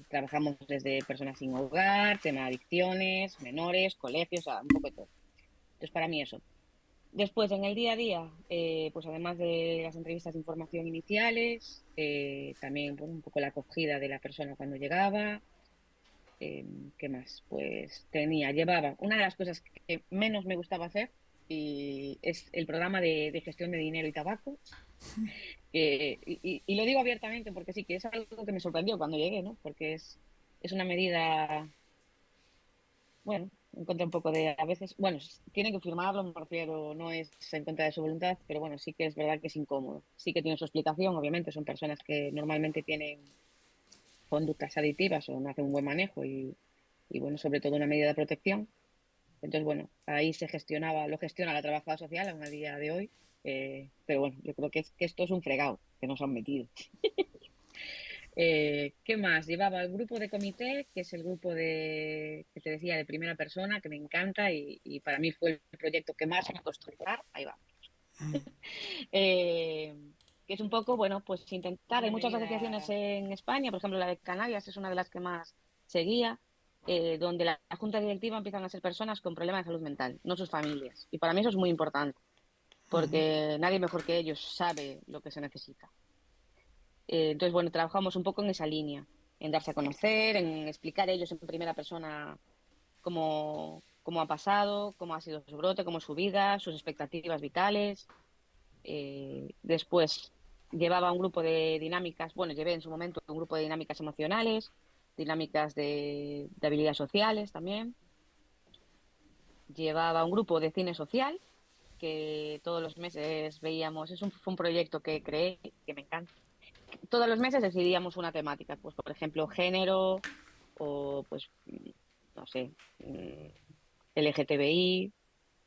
Speaker 2: trabajamos desde personas sin hogar, tema de adicciones, menores, colegios, o sea, un poco de todo. Entonces, para mí eso. Después, en el día a día, pues además de las entrevistas de información iniciales, también bueno, un poco la acogida de la persona cuando llegaba. ¿Qué más? Pues llevaba una de las cosas que menos me gustaba hacer y es el programa de gestión de dinero y tabaco. Y lo digo abiertamente porque sí, que es algo que me sorprendió cuando llegué, ¿no? Porque es una medida, bueno, en contra un poco de, a veces, bueno, tienen que firmarlo, me refiero, no es en contra de su voluntad, pero bueno, sí que es verdad que es incómodo. Sí que tiene su explicación, obviamente, son personas que normalmente tienen conductas adictivas o no hacen un buen manejo y bueno, sobre todo una medida de protección. Entonces, bueno, ahí lo gestiona la trabajadora social aún a día de hoy, pero bueno, yo creo que esto es un fregado que nos han metido. ¿Qué más? Llevaba el grupo de comité, que es el grupo que te decía de primera persona, que me encanta y para mí fue el proyecto que más me costó llegar. Ahí va. Eh, que es un poco, bueno, pues intentar. Hay muchas asociaciones en España, por ejemplo, la de Canarias es una de las que más seguía, donde la junta directiva empiezan a ser personas con problemas de salud mental, no sus familias. Y para mí eso es muy importante, porque nadie mejor que ellos sabe lo que se necesita. Entonces, bueno, trabajamos un poco en esa línea, en darse a conocer, en explicar ellos en primera persona cómo ha pasado, cómo ha sido su brote, cómo es su vida, sus expectativas vitales. Después llevaba un grupo de dinámicas, bueno, llevé en su momento un grupo de dinámicas emocionales, dinámicas de habilidades sociales también. Llevaba un grupo de cine social que todos los meses veíamos, fue un proyecto que creé, que me encanta. Todos los meses decidíamos una temática, pues por ejemplo género o pues no sé, LGTBI,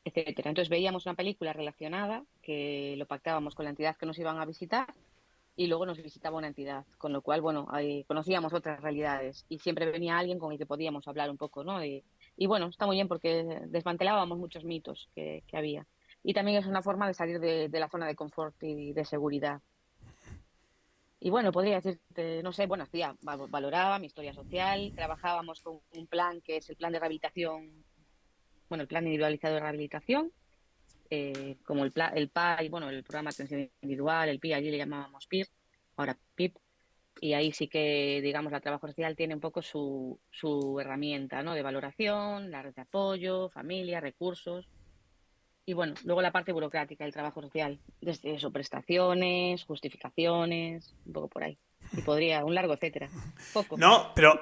Speaker 2: etcétera. Entonces veíamos una película relacionada que lo pactábamos con la entidad que nos iban a visitar y luego nos visitaba una entidad, con lo cual, bueno, ahí conocíamos otras realidades y siempre venía alguien con el que podíamos hablar un poco, ¿no? Y bueno, está muy bien porque desmantelábamos muchos mitos que había. Y también es una forma de salir de la zona de confort y de seguridad. Y bueno, podría decirte, no sé, bueno, hacía, valoraba mi historia social, trabajábamos con un plan que es el plan de rehabilitación, bueno, el plan individualizado de rehabilitación, como el PAI, bueno, el programa de atención individual, el PI, allí le llamábamos PIR, ahora PIP, y ahí sí que, digamos, la trabajo social tiene un poco su herramienta, ¿no? De valoración, la red de apoyo, familia, recursos, y bueno, luego la parte burocrática del trabajo social, desde eso, prestaciones, justificaciones, un poco por ahí. Y podría, un largo etcétera. Poco.
Speaker 1: No, pero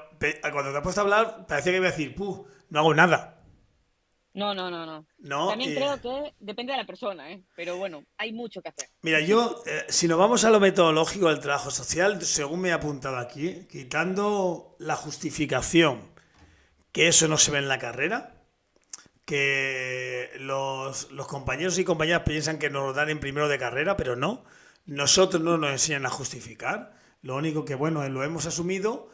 Speaker 1: cuando te has puesto a hablar, parecía que iba a decir, puh, no hago nada.
Speaker 2: No, no, no, no.
Speaker 1: No,
Speaker 2: También creo que depende de la persona, ¿eh? Pero bueno, hay mucho que hacer.
Speaker 1: mira, yo, si nos vamos a lo metodológico del trabajo social, según me he apuntado aquí, quitando la justificación, que eso no se ve en la carrera, que los compañeros y compañeras piensan que nos lo dan en primero de carrera, pero no. Nosotros no nos enseñan a justificar. Lo único que, bueno, lo hemos asumido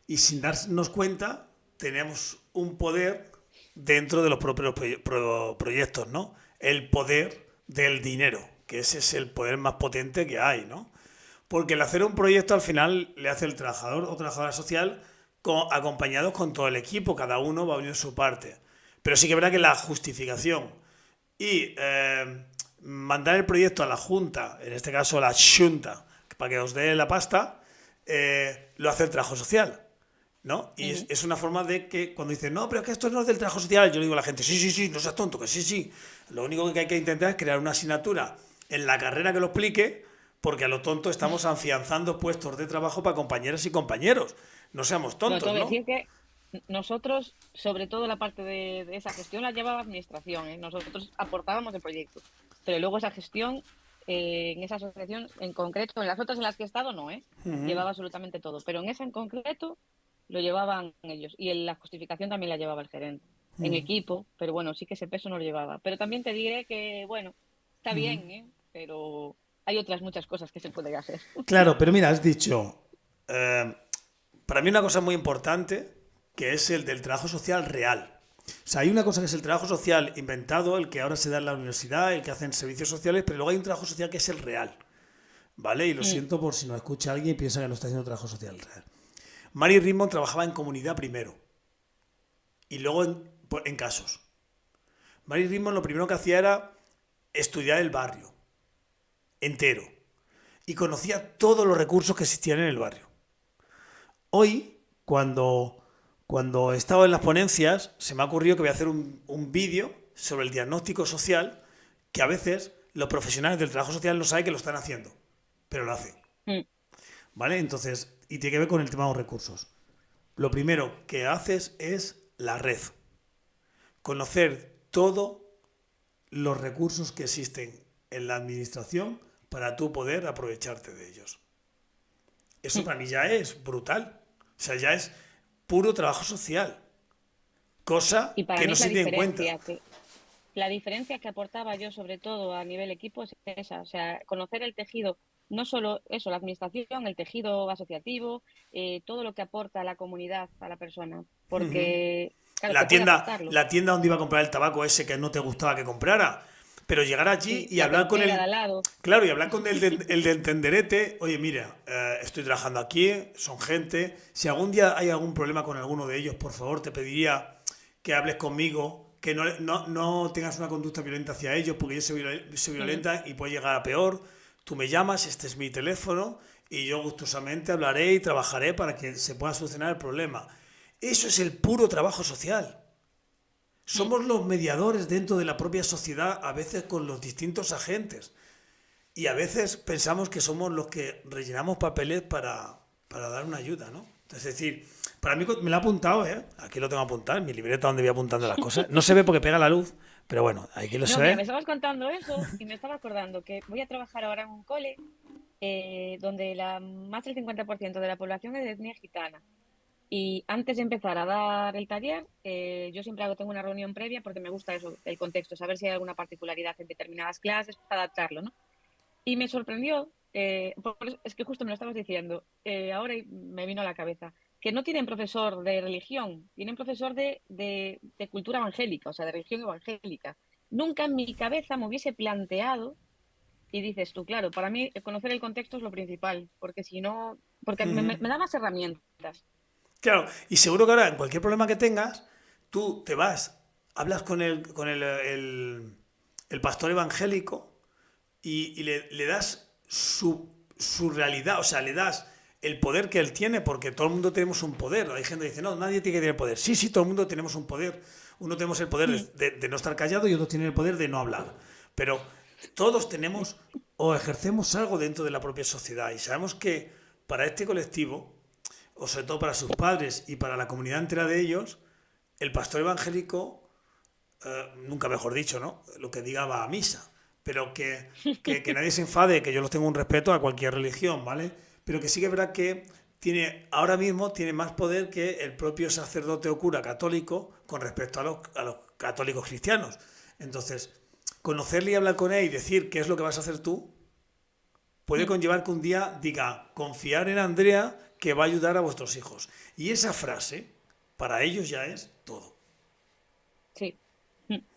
Speaker 1: y sin darnos cuenta tenemos un poder dentro de los propios proyectos, ¿no? El poder del dinero, que ese es el poder más potente que hay, ¿no? Porque el hacer un proyecto al final le hace el trabajador o trabajadora social acompañados con todo el equipo, cada uno va a unir su parte. Pero sí que es verdad que la justificación y mandar el proyecto a la Junta, en este caso a la Xunta, para que os dé la pasta, lo hace el trabajo social, ¿no? Y es una forma de que cuando dicen, no, pero es que esto no es del trabajo social, yo le digo a la gente, sí, sí, sí, no seas tonto, que sí, sí. Lo único que hay que intentar es crear una asignatura en la carrera que lo explique, porque a lo tonto estamos afianzando puestos de trabajo para compañeras y compañeros. No seamos
Speaker 2: No,
Speaker 1: tontos,
Speaker 2: tengo que
Speaker 1: ¿no?
Speaker 2: decir que nosotros, sobre todo la parte de esa gestión, la llevaba administración, ¿eh? Nosotros aportábamos el proyecto, pero luego esa gestión, en esa asociación en concreto, en las otras en las que he estado, no, ¿eh? Llevaba absolutamente todo, pero en esa en concreto lo llevaban ellos y en la justificación también la llevaba el gerente, en equipo, pero bueno, sí que ese peso no lo llevaba. Pero también te diré que, bueno, está bien, ¿eh? Pero hay otras muchas cosas que se pueden hacer.
Speaker 1: Claro, pero mira, has dicho, eh, para mí una cosa muy importante, que es el del trabajo social real. O sea, hay una cosa que es el trabajo social inventado, el que ahora se da en la universidad, el que hacen servicios sociales, pero luego hay un trabajo social que es el real. ¿vale? Y lo
Speaker 2: Mm,
Speaker 1: siento por si nos escucha alguien y piensa que no está haciendo trabajo social real. Mary Rimmon trabajaba en comunidad primero y luego en casos. Mary Rimmon lo primero que hacía era estudiar el barrio entero y conocía todos los recursos que existían en el barrio. Hoy, cuando he estado en las ponencias, se me ha ocurrido que voy a hacer un vídeo sobre el diagnóstico social que a veces los profesionales del trabajo social no saben que lo están haciendo, pero lo hacen.
Speaker 2: mm.
Speaker 1: ¿Vale? Entonces, y tiene que ver con el tema de los recursos. Lo primero que haces es la red. Conocer todos los recursos que existen en la administración para tú poder aprovecharte de ellos. Eso para mí ya es brutal. O sea, ya es puro trabajo social. Cosa
Speaker 2: Y para
Speaker 1: que
Speaker 2: mí
Speaker 1: no
Speaker 2: es
Speaker 1: se tiene en cuenta.
Speaker 2: la diferencia que aportaba yo, sobre todo a nivel equipo, es esa. O sea, conocer el tejido, no solo eso, la administración, el tejido asociativo, todo lo que aporta a la comunidad, a la persona. Porque, claro, te
Speaker 1: La
Speaker 2: puede
Speaker 1: tienda,
Speaker 2: afectarlo.
Speaker 1: la tienda donde iba a comprar el tabaco ese que no te gustaba que comprara. Pero llegar allí
Speaker 2: Sí,
Speaker 1: y
Speaker 2: la
Speaker 1: hablar con
Speaker 2: pulpera de
Speaker 1: el.
Speaker 2: al lado.
Speaker 1: Claro, y hablar con el de entenderete. Oye, mira, estoy trabajando aquí, son gente. Si algún día hay algún problema con alguno de ellos, por favor, te pediría que hables conmigo, que no tengas una conducta violenta hacia ellos, porque yo soy
Speaker 2: Mm,
Speaker 1: violenta y puede llegar a peor. Tú me llamas, este es mi teléfono, y yo gustosamente hablaré y trabajaré para que se pueda solucionar el problema. Eso es el puro trabajo social.
Speaker 2: mm.
Speaker 1: Somos los mediadores dentro de la propia sociedad, a veces con los distintos agentes. Y a veces pensamos que somos los que rellenamos papeles para dar una ayuda, ¿no? Es decir, para mí me lo ha apuntado, ¿eh? Aquí lo tengo apuntado, en mi libreta donde voy apuntando las cosas. No se ve porque pega la luz, pero bueno, aquí lo se
Speaker 2: No, mira, me
Speaker 1: ve.
Speaker 2: estabas contando eso y me estaba acordando que voy a trabajar ahora en un cole donde más del 50% de la población es de etnia gitana. Y antes de empezar a dar el taller, yo siempre tengo una reunión previa porque me gusta eso, el contexto, saber si hay alguna particularidad en determinadas clases para adaptarlo, ¿no? Y me sorprendió, es que justo me lo estabas diciendo, ahora me vino a la cabeza, que no tienen profesor de religión, tienen profesor de cultura evangélica, o sea, de religión evangélica. Nunca en mi cabeza me hubiese planteado, y dices tú, claro, para mí conocer el contexto es lo principal, porque si no, porque me da más herramientas.
Speaker 1: Claro, y seguro que ahora en cualquier problema que tengas, tú te vas, hablas con el pastor evangélico y le das su realidad, o sea, le das el poder que él tiene, porque todo el mundo tenemos un poder. Hay gente que dice, no, nadie tiene que tener poder. Sí, sí, todo el mundo tenemos un poder. Uno tenemos el poder
Speaker 2: Mm,
Speaker 1: de no estar callado y otro tiene el poder de no hablar. Pero todos tenemos o ejercemos algo dentro de la propia sociedad y sabemos que para este colectivo, o sobre todo para sus padres y para la comunidad entera de ellos, el pastor evangélico nunca mejor dicho, ¿no? Lo que diga va a misa. Pero que nadie se enfade, que yo los tengo un respeto a cualquier religión, ¿vale? Pero que sí que es verdad que ahora mismo tiene más poder que el propio sacerdote o cura católico con respecto a los católicos cristianos. Entonces, conocerle y hablar con él y decir qué es lo que vas a hacer tú, puede
Speaker 2: mm,
Speaker 1: conllevar que un día diga, confiar en Andrea que va a ayudar a vuestros hijos. Y esa frase, para ellos ya es todo.
Speaker 2: sí.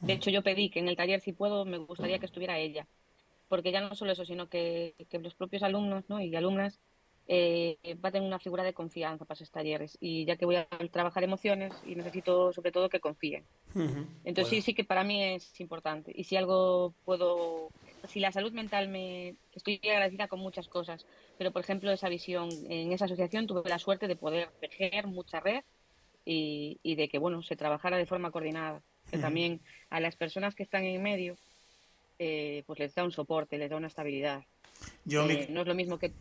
Speaker 2: De hecho, yo pedí que en el taller, si puedo, me gustaría que estuviera ella, porque ya no solo eso, sino que los propios alumnos, ¿no? y alumnas va a tener una figura de confianza para esos talleres. Y ya que voy a trabajar emociones y necesito sobre todo que confíen. Entonces
Speaker 1: Pues,
Speaker 2: sí, sí que para mí es importante. Y si algo puedo, si la salud mental estoy agradecida con muchas cosas, pero por ejemplo esa visión, en esa asociación tuve la suerte de poder tejer mucha red y de que, bueno, se trabajara de forma coordinada. Que también a las personas que están en medio, pues les da un soporte, les da una estabilidad.
Speaker 1: yo mi,
Speaker 2: No es lo mismo que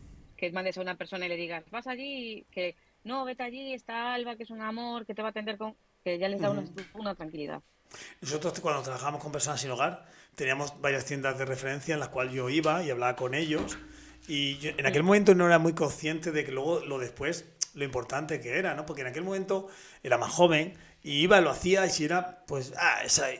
Speaker 2: mandes a una persona y le digas, vas allí, que no, vete allí, está Alba, que es un amor, que te va a atender con... que ya les da una tranquilidad.
Speaker 1: Nosotros cuando trabajamos con personas sin hogar teníamos varias tiendas de referencia en las cuales yo iba y hablaba con ellos y en aquel
Speaker 2: Mm,
Speaker 1: momento no era muy consciente de que luego lo después lo importante que era, ¿no? Porque en aquel momento era más joven y iba, lo hacía y si era, pues,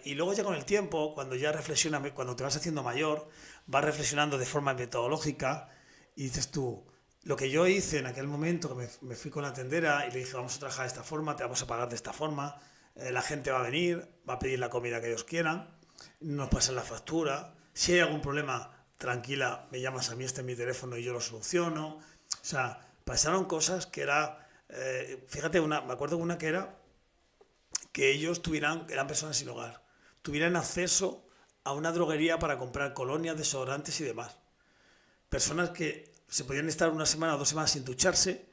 Speaker 1: y luego ya con el tiempo, cuando ya reflexionas, cuando te vas haciendo mayor, vas reflexionando de forma metodológica y dices tú, lo que yo hice en aquel momento, que me fui con la tendera y le dije, vamos a trabajar de esta forma, te vamos a pagar de esta forma, la gente va a venir, va a pedir la comida que ellos quieran, nos pasan la factura, si hay algún problema, tranquila, me llamas a mí, este es mi teléfono y yo lo soluciono. O sea, pasaron cosas que era, fíjate, me acuerdo de una que era que ellos eran personas sin hogar, tuvieran acceso a una droguería para comprar colonias, desodorantes y demás. Personas que se podían estar una semana o 2 semanas sin ducharse,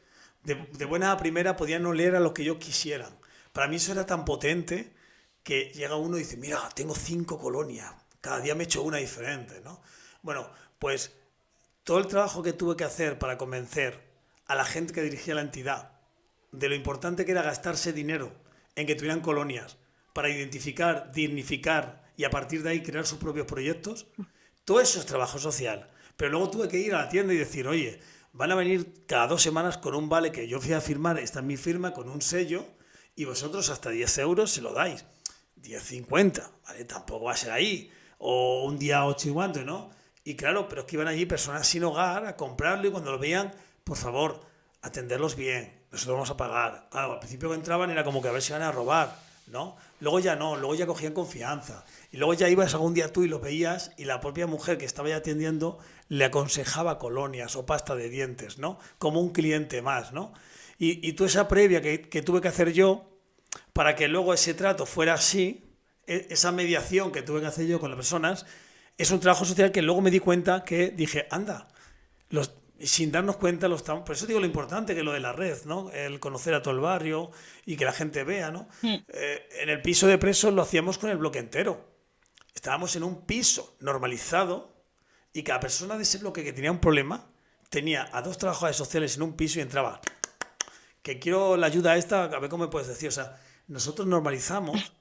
Speaker 1: de buena a primera podían oler a lo que yo quisieran. Para mí eso era tan potente que llega uno y dice, mira, tengo 5 colonias, cada día me echo una diferente, ¿no? Bueno, pues todo el trabajo que tuve que hacer para convencer a la gente que dirigía la entidad de lo importante que era gastarse dinero en que tuvieran colonias para identificar, dignificar y a partir de ahí crear sus propios proyectos, todo eso es trabajo social. Pero luego tuve que ir a la tienda y decir, oye, van a venir cada 2 semanas con un vale que yo fui a firmar, esta es mi firma, con un sello, y vosotros hasta 10 euros se lo dais. 10,50, ¿vale? Tampoco va a ser ahí. O un día 8 y cuánto, ¿no? Y claro, pero es que iban allí personas sin hogar a comprarlo y cuando lo veían, por favor, atenderlos bien, nosotros vamos a pagar. Claro, al principio que entraban era como que a ver si van a robar, ¿no? Luego ya no, luego ya cogían confianza. Y luego ya ibas algún día tú y lo veías y la propia mujer que estaba ya atendiendo le aconsejaba colonias o pasta de dientes, ¿no? Como un cliente más, ¿no? Y tú esa previa que tuve que hacer yo para que luego ese trato fuera así, esa mediación que tuve que hacer yo con las personas, es un trabajo social que luego me di cuenta que dije, anda, sin darnos cuenta lo estamos. Por eso digo lo importante que es lo de la red, ¿no? El conocer a todo el barrio y que la gente vea, ¿no? En el piso de presos lo hacíamos con el bloque entero. Estábamos en un piso normalizado y cada persona de ese bloque que tenía un problema tenía a 2 trabajadores sociales en un piso y entraba, que quiero la ayuda esta, a ver cómo me puedes decir. O sea, nosotros normalizamos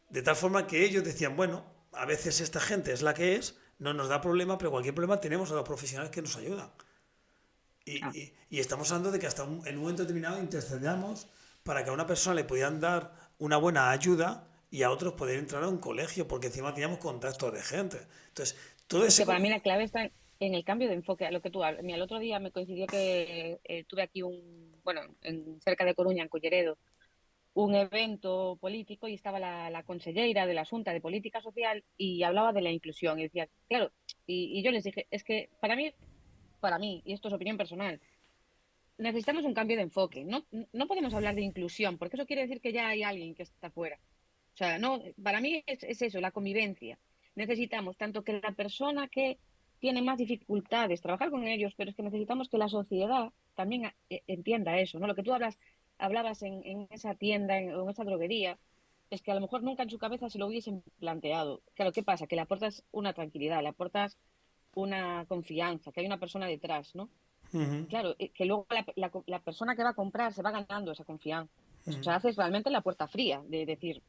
Speaker 1: de tal forma que ellos decían, bueno, a veces esta gente es la que es, no nos da problema, pero cualquier problema tenemos a los profesionales que nos ayudan. Y estamos hablando de que hasta en un momento determinado intercedamos para que a una persona le pudieran dar una buena ayuda y a otros poder entrar a un colegio, porque encima teníamos contactos de gente. Entonces, todo
Speaker 2: Es
Speaker 1: ese...
Speaker 2: que para mí la clave está en el cambio de enfoque, a lo que tú hablas. Mira, el otro día me coincidió que tuve aquí bueno, cerca de Coruña, en Culleredo, un evento político y estaba la conselleira de la Xunta de Política Social y hablaba de la inclusión. Y decía, claro, y yo les dije, es que para mí, y esto es opinión personal, necesitamos un cambio de enfoque. No podemos hablar de inclusión, porque eso quiere decir que ya hay alguien que está fuera. O sea, no, para mí es eso, la convivencia. Necesitamos tanto que la persona que tiene más dificultades, trabajar con ellos, pero es que necesitamos que la sociedad también entienda eso, ¿no? Lo que tú hablabas en esa tienda o en esa droguería, es que a lo mejor nunca en su cabeza se lo hubiesen planteado. Claro, ¿qué pasa? Que le aportas una tranquilidad, le aportas una confianza, que hay una persona detrás, ¿no?
Speaker 1: Ujú,
Speaker 2: Claro, que luego la persona que va a comprar se va ganando esa confianza. O
Speaker 1: ujú.
Speaker 2: sea, haces realmente la puerta fría de decir,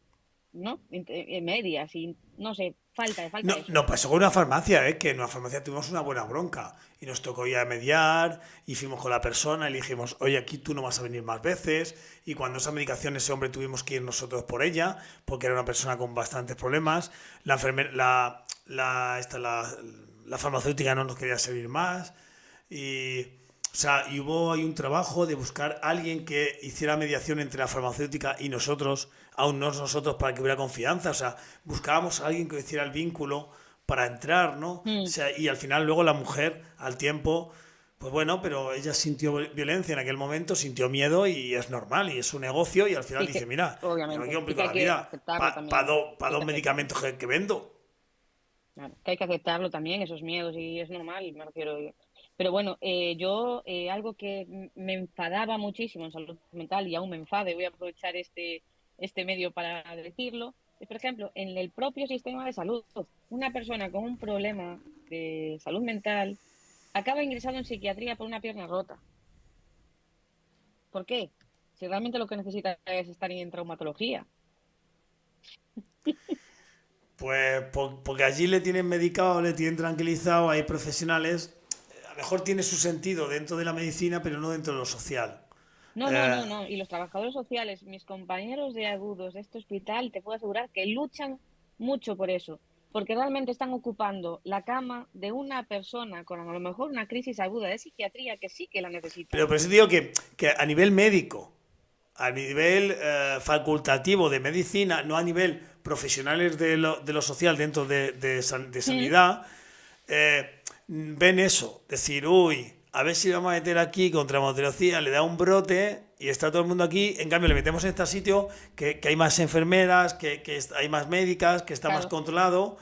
Speaker 2: ¿no? En medias y no sé, falta
Speaker 1: No,
Speaker 2: eso.
Speaker 1: no pasó con una farmacia, que en una farmacia tuvimos una buena bronca y nos tocó ya mediar y fuimos con la persona y le dijimos, oye, aquí tú no vas a venir más veces y cuando esa medicación ese hombre tuvimos que ir nosotros por ella porque era una persona con bastantes problemas, la enfermera, la farmacéutica no nos quería servir más y, o sea, y hubo ahí un trabajo de buscar a alguien que hiciera mediación entre la farmacéutica y nosotros, aún no nosotros, para que hubiera confianza. O sea, buscábamos a alguien que hiciera el vínculo para entrar, ¿no? O
Speaker 2: Mm,
Speaker 1: sea, y al final luego la mujer, al tiempo, pues bueno, pero ella sintió violencia en aquel momento, sintió miedo y es normal, y es un negocio, y al final
Speaker 2: y
Speaker 1: dice,
Speaker 2: que,
Speaker 1: mira, yo me
Speaker 2: obviamente, y que
Speaker 1: complico
Speaker 2: hay
Speaker 1: la
Speaker 2: que
Speaker 1: vida
Speaker 2: aceptarlo
Speaker 1: para
Speaker 2: también.
Speaker 1: dos
Speaker 2: Que hay que aceptarlo.
Speaker 1: medicamentos que vendo.
Speaker 2: Claro, que hay que aceptarlo también, esos miedos, y es normal, me refiero. Pero bueno, yo algo que me enfadaba muchísimo en salud mental y aún me enfada, y voy a aprovechar este medio para decirlo, es por ejemplo, en el propio sistema de salud, una persona con un problema de salud mental acaba ingresado en psiquiatría por una pierna rota. ¿Por qué? Si realmente lo que necesita es estar en traumatología.
Speaker 1: Pues porque allí le tienen medicado, le tienen tranquilizado, hay profesionales. A lo mejor tiene su sentido dentro de la medicina, pero no dentro de lo social.
Speaker 2: No, no,
Speaker 1: Eh,
Speaker 2: no, no. Y los trabajadores sociales, mis compañeros de agudos de este hospital, te puedo asegurar que luchan mucho por eso, porque realmente están ocupando la cama de una persona con a lo mejor una crisis aguda de psiquiatría que sí que la necesita.
Speaker 1: pero por eso digo que a nivel médico, a nivel facultativo de medicina, no a nivel profesionales de lo social dentro de
Speaker 2: Mm,
Speaker 1: sanidad, eh, ven eso, decir, uy, a ver si vamos a meter aquí contra motilocía, le da un brote y está todo el mundo aquí, en cambio le metemos en este sitio que hay más enfermeras, hay más médicas, que está más
Speaker 2: Claro.
Speaker 1: controlado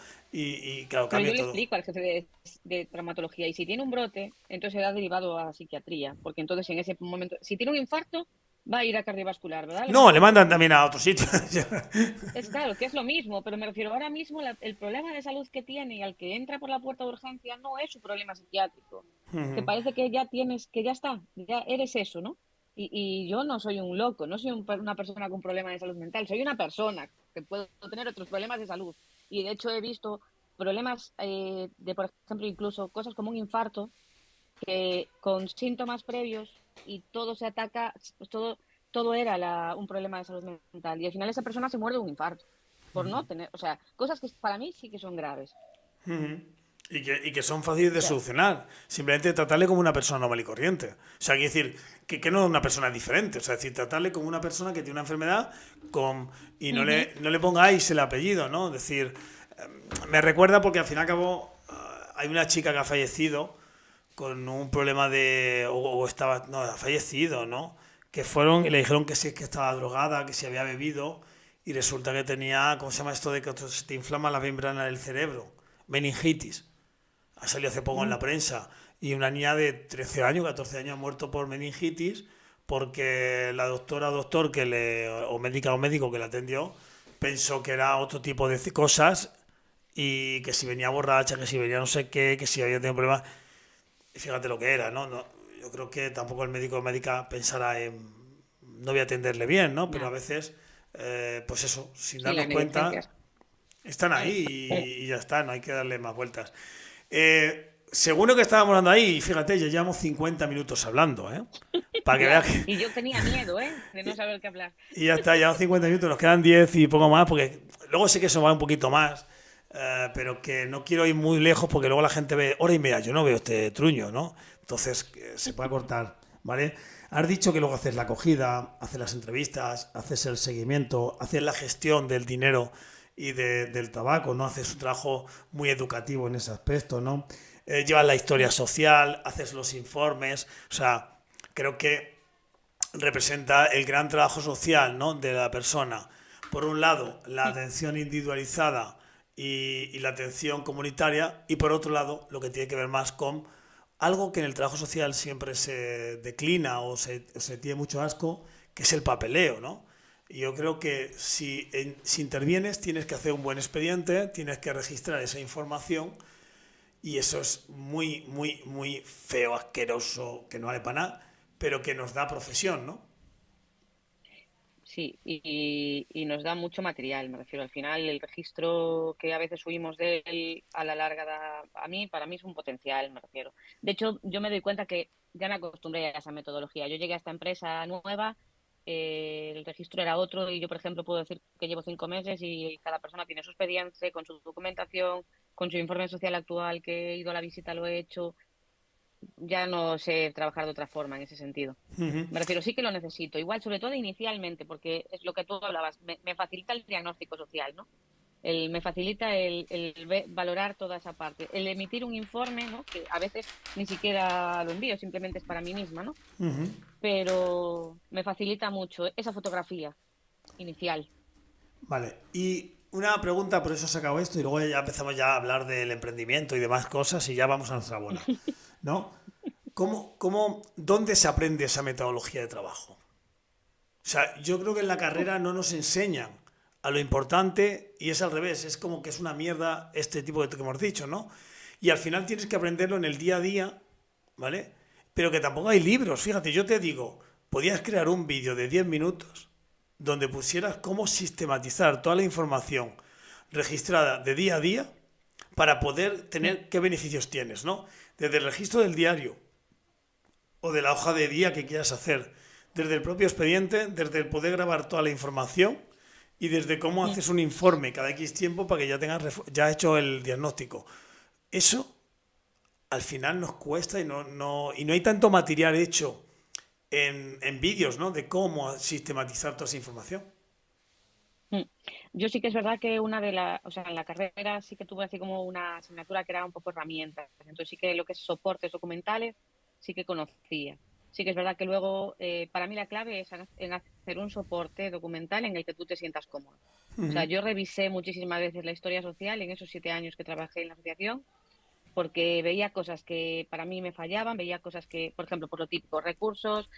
Speaker 1: claro,
Speaker 2: Pero
Speaker 1: cambia
Speaker 2: yo le
Speaker 1: todo.
Speaker 2: explico al jefe de traumatología, y si tiene un brote, entonces será derivado a psiquiatría, porque entonces en ese momento, si tiene un infarto, va a ir a cardiovascular, ¿verdad? Le
Speaker 1: No, le
Speaker 2: mandan a
Speaker 1: mandan
Speaker 2: urgencias.
Speaker 1: también a otro sitio.
Speaker 2: Es claro, que es lo mismo, pero me refiero ahora mismo, el problema de salud que tiene y al que entra por la puerta de urgencia no es su problema psiquiátrico, que parece que ya tienes, que ya está, ya eres eso, ¿no? Y yo no soy un loco, no soy una persona con problemas de salud mental, soy una persona que puedo tener otros problemas de salud. Y de hecho he visto problemas de, por ejemplo, incluso cosas como un infarto, que con síntomas previos y todo se ataca, pues todo era un problema de salud mental. Y al final esa persona se muere de un infarto por no tener, o sea, cosas que para mí sí que son graves.
Speaker 1: Y que son fáciles
Speaker 2: O
Speaker 1: de
Speaker 2: sea,
Speaker 1: solucionar. Simplemente tratarle como una persona normal y corriente. O sea, quiere decir que no es una persona diferente. O sea, es decir, tratarle como una persona que tiene una enfermedad y no
Speaker 2: ujú,
Speaker 1: le pongáis el apellido, ¿no? Es decir, me recuerda porque al fin y al cabo hay una chica que ha fallecido con un problema o estaba, no, ha fallecido, ¿no? Que fueron y le dijeron que sí, que estaba drogada, que se había bebido y resulta que tenía, ¿cómo se llama esto de que se te inflama la membrana del cerebro? Meningitis. Ha salido hace poco en la prensa. Y una niña de 13 años, 14 años ha muerto por meningitis porque la doctora o doctor o médico que la atendió pensó que era otro tipo de cosas y que si venía borracha, que si venía no sé qué, que si había tenido problemas. Y fíjate lo que era, ¿no? Yo creo que tampoco el médico o médica pensará en no voy a atenderle bien, ¿no? Pero a
Speaker 2: nada.
Speaker 1: veces, pues eso, sin
Speaker 2: Sí,
Speaker 1: darnos
Speaker 2: las
Speaker 1: cuenta,
Speaker 2: negligencias.
Speaker 1: están ahí y ya está, no hay que darle más vueltas. Según lo que estábamos hablando ahí, y fíjate, ya llevamos 50 minutos hablando, ¿eh? Para que veas
Speaker 2: Ya.
Speaker 1: que.
Speaker 2: Y yo tenía miedo, ¿eh? De no saber qué hablar.
Speaker 1: Y ya está, llevamos 50 minutos, nos quedan 10 y poco más, porque luego sé que eso va un poquito más, pero que no quiero ir muy lejos porque luego la gente ve hora y media, yo no veo este truño, ¿no? Entonces se puede cortar, ¿vale? Has dicho que luego haces la acogida, haces las entrevistas, haces el seguimiento, haces la gestión del dinero del tabaco, ¿no? Haces un trabajo muy educativo en ese aspecto, ¿no? Llevas la historia social, haces los informes, o sea, creo que representa el gran trabajo social, ¿no? De la persona. Por un lado, la atención individualizada y la atención comunitaria, y por otro lado, lo que tiene que ver más con algo que en el trabajo social siempre se declina o se tiene mucho asco, que es el papeleo, ¿no? Y yo creo que si intervienes tienes que hacer un buen expediente, tienes que registrar esa información y eso es muy, muy, muy feo, asqueroso, que no vale para nada, pero que nos da profesión, ¿no?
Speaker 2: Sí, y nos da mucho material, me refiero. Al final, el registro que a veces subimos de él, a la larga, para mí es un potencial, me refiero. De hecho, yo me doy cuenta que ya me acostumbré a esa metodología. Yo llegué a esta empresa nueva, el registro era otro, y yo, por ejemplo, puedo decir que llevo 5 meses y cada persona tiene su expediente, con su documentación, con su informe social actual, que he ido a la visita, lo he hecho. Ya no sé trabajar de otra forma en ese sentido. Me refiero, sí que lo necesito, igual, sobre todo inicialmente, porque es lo que tú hablabas, me facilita el diagnóstico social, ¿no? Me facilita valorar toda esa parte, el emitir un informe, ¿no? Que a veces ni siquiera lo envío, simplemente es para mí misma, ¿no? Pero me facilita mucho esa fotografía inicial.
Speaker 1: Vale, y una pregunta, por eso se acabó esto, y luego ya empezamos ya a hablar del emprendimiento y demás cosas, y ya vamos a nuestra bola, ¿no? ¿Dónde se aprende esa metodología de trabajo? O sea, yo creo que en la carrera no nos enseñan a lo importante y es al revés, es como que es una mierda este tipo de que hemos dicho, ¿no? Y al final tienes que aprenderlo en el día a día, ¿vale? Pero que tampoco hay libros, fíjate, yo te digo, podías crear un vídeo de 10 minutos donde pusieras cómo sistematizar toda la información registrada de día a día para poder tener qué beneficios tienes, ¿no? Desde el registro del diario o de la hoja de día que quieras hacer, desde el propio expediente, desde el poder grabar toda la información y desde cómo haces un informe cada X tiempo para que ya tengas ya hecho el diagnóstico. Eso al final nos cuesta y no hay tanto material hecho en vídeos, ¿no? De cómo sistematizar toda esa información.
Speaker 2: Mm. Yo sí que es verdad que o sea, en la carrera sí que tuve así como una asignatura que era un poco herramientas. Entonces sí que lo que es soportes documentales sí que conocía. Sí que es verdad que luego, para mí la clave es en hacer un soporte documental en el que tú te sientas cómodo. O sea, yo revisé muchísimas veces la historia social en esos 7 años que trabajé en la asociación, porque veía cosas que para mí me fallaban, veía cosas que, por ejemplo, por lo típico, recursos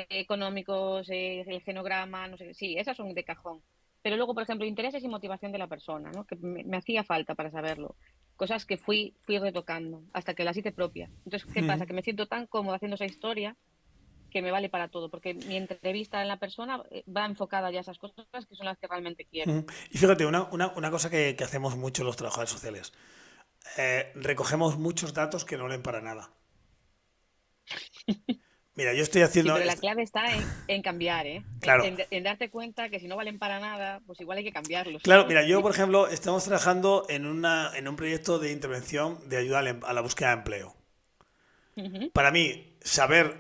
Speaker 2: económicos, el genograma, no sé, sí, esas son de cajón. Pero luego, por ejemplo, intereses y motivación de la persona, ¿no? Que me hacía falta para saberlo. Cosas que fui retocando hasta que las hice propias. Entonces, ¿qué pasa? Que me siento tan cómoda haciendo esa historia que me vale para todo, porque mi entrevista en la persona va enfocada ya a esas cosas que son las que realmente quiero.
Speaker 1: Y fíjate, una cosa que hacemos mucho los trabajadores sociales. Recogemos muchos datos que no valen para nada. Mira, yo estoy
Speaker 2: Sí,
Speaker 1: haciendo...
Speaker 2: pero la clave está en cambiar, ¿eh?
Speaker 1: Claro,
Speaker 2: En darte cuenta que si no valen para nada, pues igual hay que cambiarlos.
Speaker 1: claro, mira, yo por ejemplo estamos trabajando en un proyecto de intervención de ayuda a la búsqueda de empleo.
Speaker 2: Ujú.
Speaker 1: Para mí, saber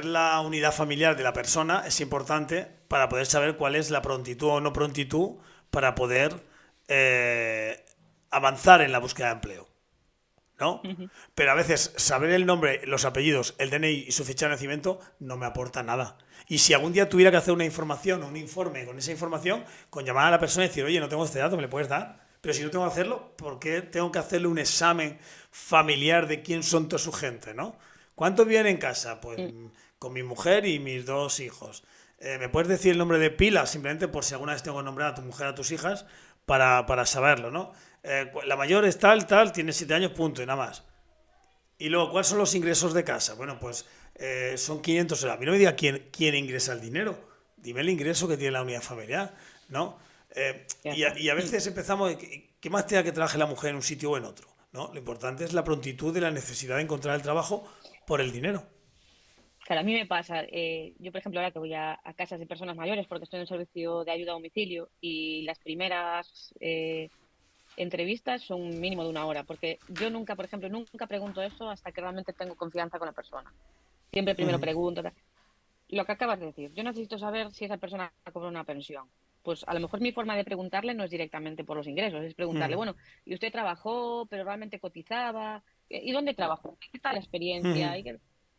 Speaker 1: la unidad familiar de la persona es importante para poder saber cuál es la prontitud o no prontitud para poder eh, avanzar en la búsqueda de empleo, ¿no?
Speaker 2: Ujú.
Speaker 1: Pero a veces saber el nombre, los apellidos, el DNI y su fecha de nacimiento no me aporta nada. Y si algún día tuviera que hacer una información o un informe con esa información, con llamar a la persona y decir, oye, no tengo este dato, ¿me le puedes dar? Pero si no tengo que hacerlo, ¿por qué tengo que hacerle un examen familiar de quién son toda su gente, ¿no? ¿Cuántos viven en casa? Pues
Speaker 2: Mm.
Speaker 1: con mi mujer y mis 2 hijos. ¿Me puedes decir el nombre de pila? Simplemente por si alguna vez tengo que nombrar a tu mujer, a tus hijas, para saberlo, ¿no? La mayor es tal, tal, tiene 7 años, punto, y nada más. Y luego, ¿cuáles son los ingresos de casa? Bueno, pues son 500 euros. A mí no me diga quién ingresa el dinero. Dime el ingreso que tiene la unidad familiar, ¿no?
Speaker 2: Ya
Speaker 1: Y,
Speaker 2: está.
Speaker 1: y a veces empezamos, ¿qué más tenga que trabaje la mujer en un sitio o en otro? ¿No? Lo importante es la prontitud de la necesidad de encontrar el trabajo por el dinero.
Speaker 2: Claro, a mí me pasa, yo por ejemplo ahora que voy a casas de personas mayores porque estoy en el servicio de ayuda a domicilio y las primeras entrevistas son un mínimo de 1 hora, porque yo nunca, por ejemplo, nunca pregunto eso hasta que realmente tengo confianza con la persona. Siempre primero pregunto. Lo que acabas de decir, yo necesito saber si esa persona cobra una pensión. Pues a lo mejor mi forma de preguntarle no es directamente por los ingresos, es preguntarle, bueno, ¿y usted trabajó, pero realmente cotizaba? ¿Y dónde trabajó? ¿Qué tal la experiencia?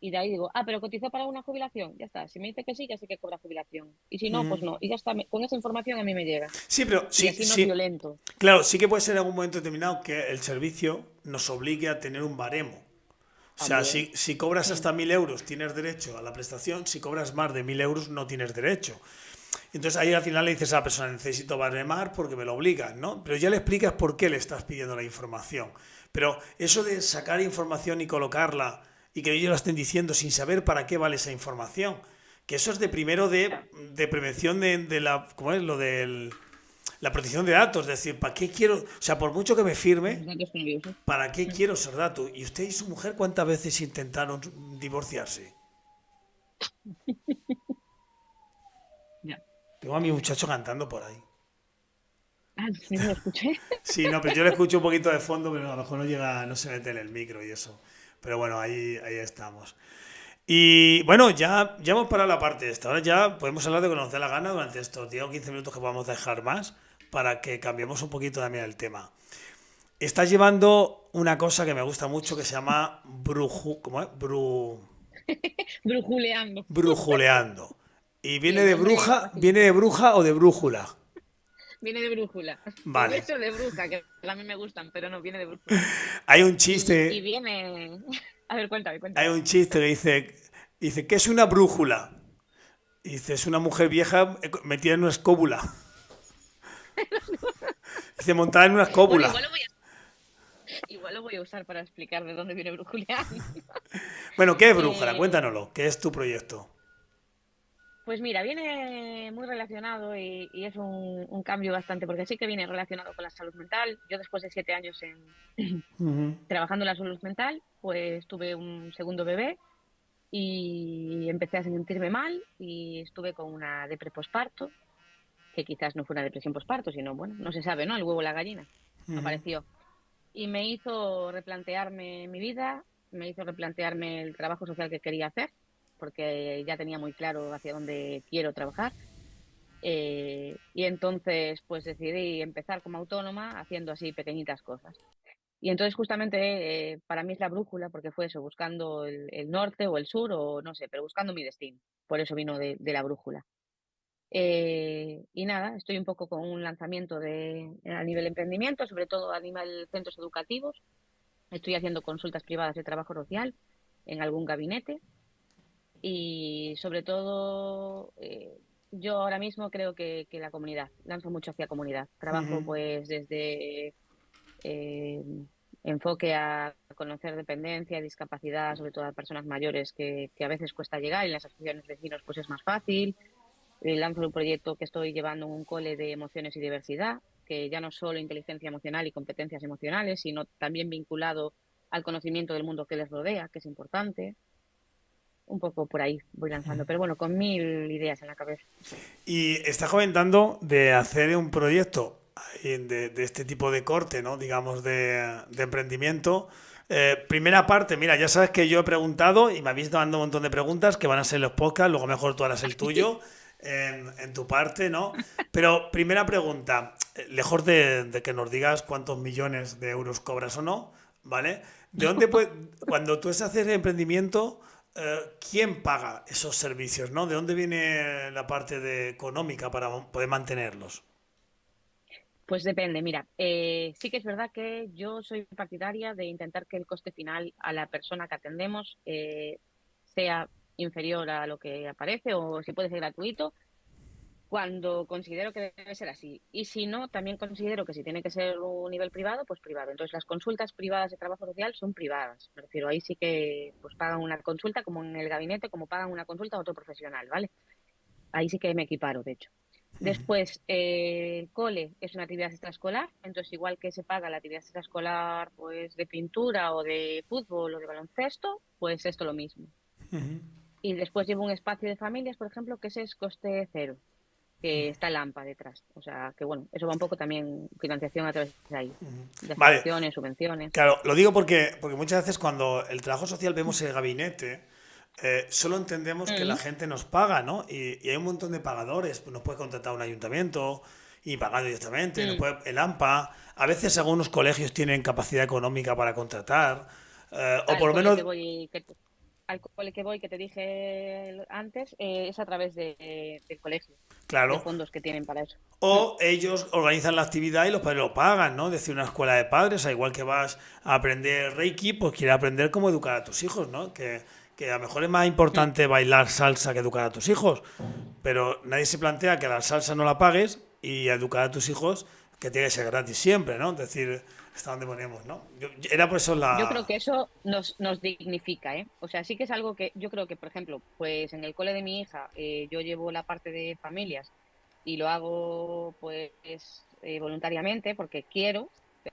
Speaker 2: Y de ahí digo, pero cotizó para una jubilación, ya está. Si me dice que sí, ya sé que cobra jubilación. Y si no, pues no. Y ya está, con esa información a mí me llega.
Speaker 1: Sí, pero
Speaker 2: Y
Speaker 1: sí,
Speaker 2: así no es
Speaker 1: sí.
Speaker 2: violento.
Speaker 1: Claro, sí que puede ser en algún momento determinado que el servicio nos obligue a tener un baremo. O sea,
Speaker 2: También.
Speaker 1: si cobras hasta 1.000 euros tienes derecho a la prestación, si cobras más de 1.000 euros no tienes derecho. Entonces ahí al final le dices a la persona, necesito baremar porque me lo obligan, ¿no? Pero ya le explicas por qué le estás pidiendo la información. Pero eso de sacar información y colocarla y que ellos la estén diciendo sin saber para qué vale esa información, que eso es de primero
Speaker 2: Ya.
Speaker 1: de prevención de la, ¿cómo es? Lo de la protección de datos, es decir, ¿para qué quiero? O sea, por mucho que me
Speaker 2: Los
Speaker 1: firme,
Speaker 2: datos con ellos, ¿eh?
Speaker 1: ¿para qué quiero esos datos? ¿Y usted y su mujer cuántas veces intentaron divorciarse?
Speaker 2: Ya.
Speaker 1: Tengo a mi muchacho cantando por ahí.
Speaker 2: Sí, lo escuché.
Speaker 1: Sí, no, pero yo le escucho un poquito de fondo, pero a lo mejor no llega, no se mete en el micro y eso. Pero bueno, ahí estamos. Y bueno, ya hemos parado la parte esta. Ahora ya podemos hablar de lo que nos dé la gana durante estos 10 o 15 minutos que podamos dejar más para que cambiemos un poquito también el tema. Estás llevando una cosa que me gusta mucho que se llama ¿cómo es?
Speaker 2: Brujuleando.
Speaker 1: Brujuleando. ¿Y
Speaker 2: Sí, el nombre es
Speaker 1: viene
Speaker 2: facilito.
Speaker 1: de bruja o de brújula?
Speaker 2: Viene de brújula. Puede
Speaker 1: Vale.
Speaker 2: ser de bruja, que a mí me gustan, pero no, viene de brújula.
Speaker 1: Hay un
Speaker 2: Y
Speaker 1: chiste,
Speaker 2: viene... A ver, cuéntame,
Speaker 1: hay
Speaker 2: cuéntame.
Speaker 1: un chiste que dice, ¿qué es una brújula? Y dice, es una mujer vieja metida en una escóbula. Dice, montada en una
Speaker 2: Bueno,
Speaker 1: escóbula.
Speaker 2: igual lo voy a usar para explicar de dónde viene brujuleando.
Speaker 1: Bueno, ¿qué es brújula?
Speaker 2: Eh,
Speaker 1: Cuéntanoslo. ¿Qué es tu proyecto?
Speaker 2: pues mira, viene muy relacionado y es un cambio bastante, porque sí que viene relacionado con la salud mental. Yo después de 7 años trabajando en la salud mental, pues tuve un segundo bebé y empecé a sentirme mal y estuve con una depre posparto, que quizás no fue una depresión posparto, sino, bueno, no se sabe, ¿no? El huevo y la gallina apareció. Y me hizo replantearme mi vida, me hizo replantearme el trabajo social que quería hacer, porque ya tenía muy claro hacia dónde quiero trabajar. Y entonces, pues decidí empezar como autónoma haciendo así pequeñitas cosas. Y entonces justamente para mí es la brújula, porque fue eso, buscando el norte o el sur o no sé, pero buscando mi destino. Por eso vino de la brújula. Y nada, estoy un poco con un lanzamiento a nivel emprendimiento, sobre todo a nivel centros educativos. Estoy haciendo consultas privadas de trabajo social en algún gabinete y sobre todo yo ahora mismo creo que la comunidad, lanzo mucho hacia comunidad. Trabajo
Speaker 1: Ujú.
Speaker 2: pues desde eh, enfoque a conocer dependencia, discapacidad, sobre todo a personas mayores que a veces cuesta llegar y en las asociaciones de vecinos pues es más fácil. Lanzo un proyecto que estoy llevando en un cole de emociones y diversidad, que ya no solo inteligencia emocional y competencias emocionales, sino también vinculado al conocimiento del mundo que les rodea, que es importante. Un poco por ahí voy lanzando, pero bueno, con mil ideas en la cabeza.
Speaker 1: Y estás comentando de hacer un proyecto de este tipo de corte, ¿no? Digamos, de emprendimiento. Primera parte, mira, ya sabes que yo he preguntado y me habéis dado un montón de preguntas que van a ser los podcasts, luego mejor tú harás el tuyo en tu parte, ¿no? Pero primera pregunta, lejos de que nos digas cuántos millones de euros cobras o no, ¿vale? ¿De dónde cuando tú haces emprendimiento, quién paga esos servicios, ¿no? ¿De dónde viene la parte económica para poder mantenerlos?
Speaker 2: Pues depende, mira, sí que es verdad que yo soy partidaria de intentar que el coste final a la persona que atendemos sea inferior a lo que aparece o si puede ser gratuito, cuando considero que debe ser así. Y si no, también considero que si tiene que ser un nivel privado, pues privado. Entonces, las consultas privadas de trabajo social son privadas. Me refiero, ahí sí que pues pagan una consulta como en el gabinete, como pagan una consulta a otro profesional, ¿vale? Ahí sí que me equiparo, de hecho. Después, el cole es una actividad extraescolar, entonces igual que se paga la actividad extraescolar pues de pintura o de fútbol o de baloncesto, pues esto lo mismo. Y después llevo un espacio de familias, por ejemplo, que ese es coste cero, que está el AMPA detrás. O sea, que bueno, eso va un poco también financiación a través de ahí, de
Speaker 1: Vale,
Speaker 2: asociaciones, subvenciones.
Speaker 1: claro, lo digo porque muchas veces cuando el trabajo social vemos el gabinete, solo entendemos que la
Speaker 2: Mm,
Speaker 1: gente nos paga, ¿no? Y hay un montón de pagadores. Pues nos puede contratar un ayuntamiento y pagar directamente,
Speaker 2: mm.
Speaker 1: el AMPA. A veces algunos colegios tienen capacidad económica para contratar. O por
Speaker 2: Al
Speaker 1: lo
Speaker 2: cole
Speaker 1: menos,
Speaker 2: que voy, al cole que voy, que te dije antes, es a través del colegio, de
Speaker 1: claro,
Speaker 2: fondos que tienen para eso. Mm,
Speaker 1: o ellos organizan la actividad y los padres lo pagan, ¿no? Es decir, una escuela de padres, al igual que vas a aprender Reiki, pues quieres aprender cómo educar a tus hijos, ¿no? Que a lo mejor es más
Speaker 2: mm.
Speaker 1: importante bailar salsa que educar a tus hijos, pero nadie se plantea que la salsa no la pagues y educar a tus hijos que tiene que ser gratis siempre, ¿no? Es decir, hasta donde ponemos, ¿no? Era por eso
Speaker 2: Yo creo
Speaker 1: la...
Speaker 2: que eso nos dignifica, ¿eh? O sea, sí que es algo que yo creo que, por ejemplo, pues en el cole de mi hija yo llevo la parte de familias y lo hago pues voluntariamente porque quiero,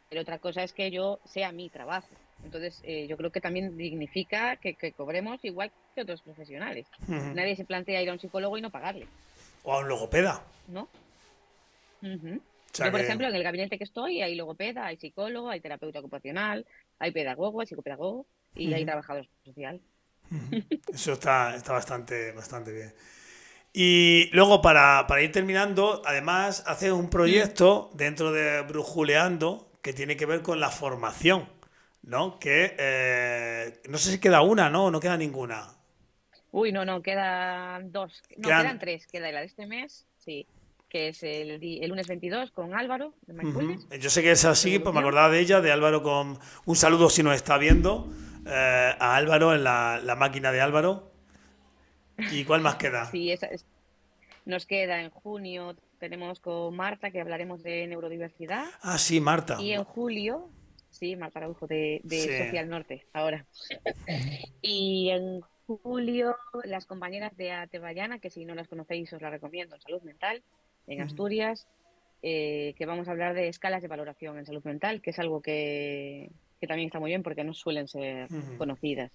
Speaker 2: pero otra cosa es que yo sea mi trabajo. Entonces, yo creo que también dignifica que cobremos igual que otros profesionales. Nadie se plantea ir a un psicólogo y no pagarle,
Speaker 1: O a un logopeda.
Speaker 2: ¿no? Ujú.
Speaker 1: O sea
Speaker 2: Yo, por
Speaker 1: que
Speaker 2: ejemplo, en el gabinete que estoy hay logopeda, hay psicólogo, hay terapeuta ocupacional, hay pedagogo, hay psicopedagogo y hay trabajador social.
Speaker 1: eso está bastante bien. Y luego, para ir terminando, además, hace un
Speaker 2: Mm.
Speaker 1: proyecto dentro de Brujuleando que tiene que ver con la formación, ¿no? Que no sé si queda una, ¿no? O no queda ninguna.
Speaker 2: Uy, no, quedan dos. No,
Speaker 1: Quedan.
Speaker 2: quedan tres. Queda la de este mes, sí, que es el lunes 22 con Álvaro de Mindfulness,
Speaker 1: Yo sé que es así, pues me
Speaker 2: Revolución.
Speaker 1: acordaba de ella, de Álvaro con un saludo si nos está viendo, a Álvaro en la máquina de Álvaro. ¿Y cuál más queda?
Speaker 2: Sí, nos queda en junio, tenemos con Marta, que hablaremos de neurodiversidad,
Speaker 1: Ah, sí, Marta.
Speaker 2: y en julio, sí, Marta Araujo de
Speaker 1: Sí.
Speaker 2: Social Norte, ahora. Y en julio, las compañeras de Atebayana, que si no las conocéis os las recomiendo, en salud mental, en Asturias, que vamos a hablar de escalas de valoración en salud mental, que es algo que también está muy bien porque no suelen ser conocidas.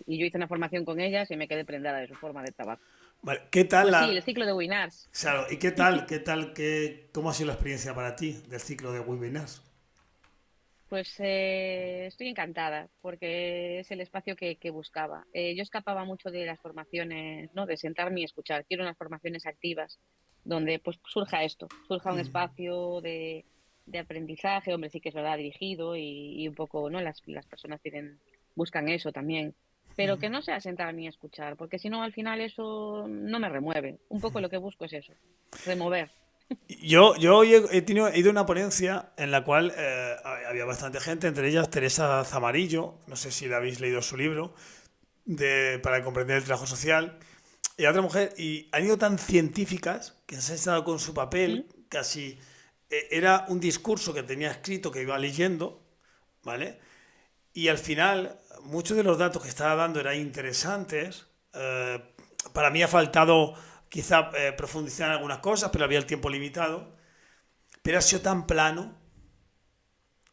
Speaker 2: Y yo hice una formación con ellas y me quedé prendada de su forma de trabajo.
Speaker 1: Vale, ¿qué tal
Speaker 2: Pues sí, el
Speaker 1: la...
Speaker 2: ciclo de Winars.
Speaker 1: Claro, ¿y cómo ha sido la experiencia para ti del ciclo de webinars?
Speaker 2: Pues estoy encantada porque es el espacio que buscaba. Yo escapaba mucho de las formaciones, ¿no? De sentarme y escuchar. Quiero unas formaciones activas donde pues surja esto, surja un espacio de aprendizaje, hombre, sí que es verdad, dirigido y un poco, ¿no? Las personas buscan eso también, pero que no sea sentar ni escuchar, porque si no, al final eso no me remueve. Un poco lo que busco es eso, remover.
Speaker 1: Yo hoy he ido a una ponencia en la cual había bastante gente, entre ellas Teresa Zamarillo, no sé si la habéis leído su libro, para comprender el trabajo social, y otra mujer, y han ido tan científicas que se han estado con su
Speaker 2: ¿Mm?
Speaker 1: papel, casi era un discurso que tenía escrito que iba leyendo, ¿vale? Y al final, muchos de los datos que estaba dando eran interesantes. Para mí ha faltado quizá profundizar en algunas cosas, pero había el tiempo limitado. Pero ha sido tan plano,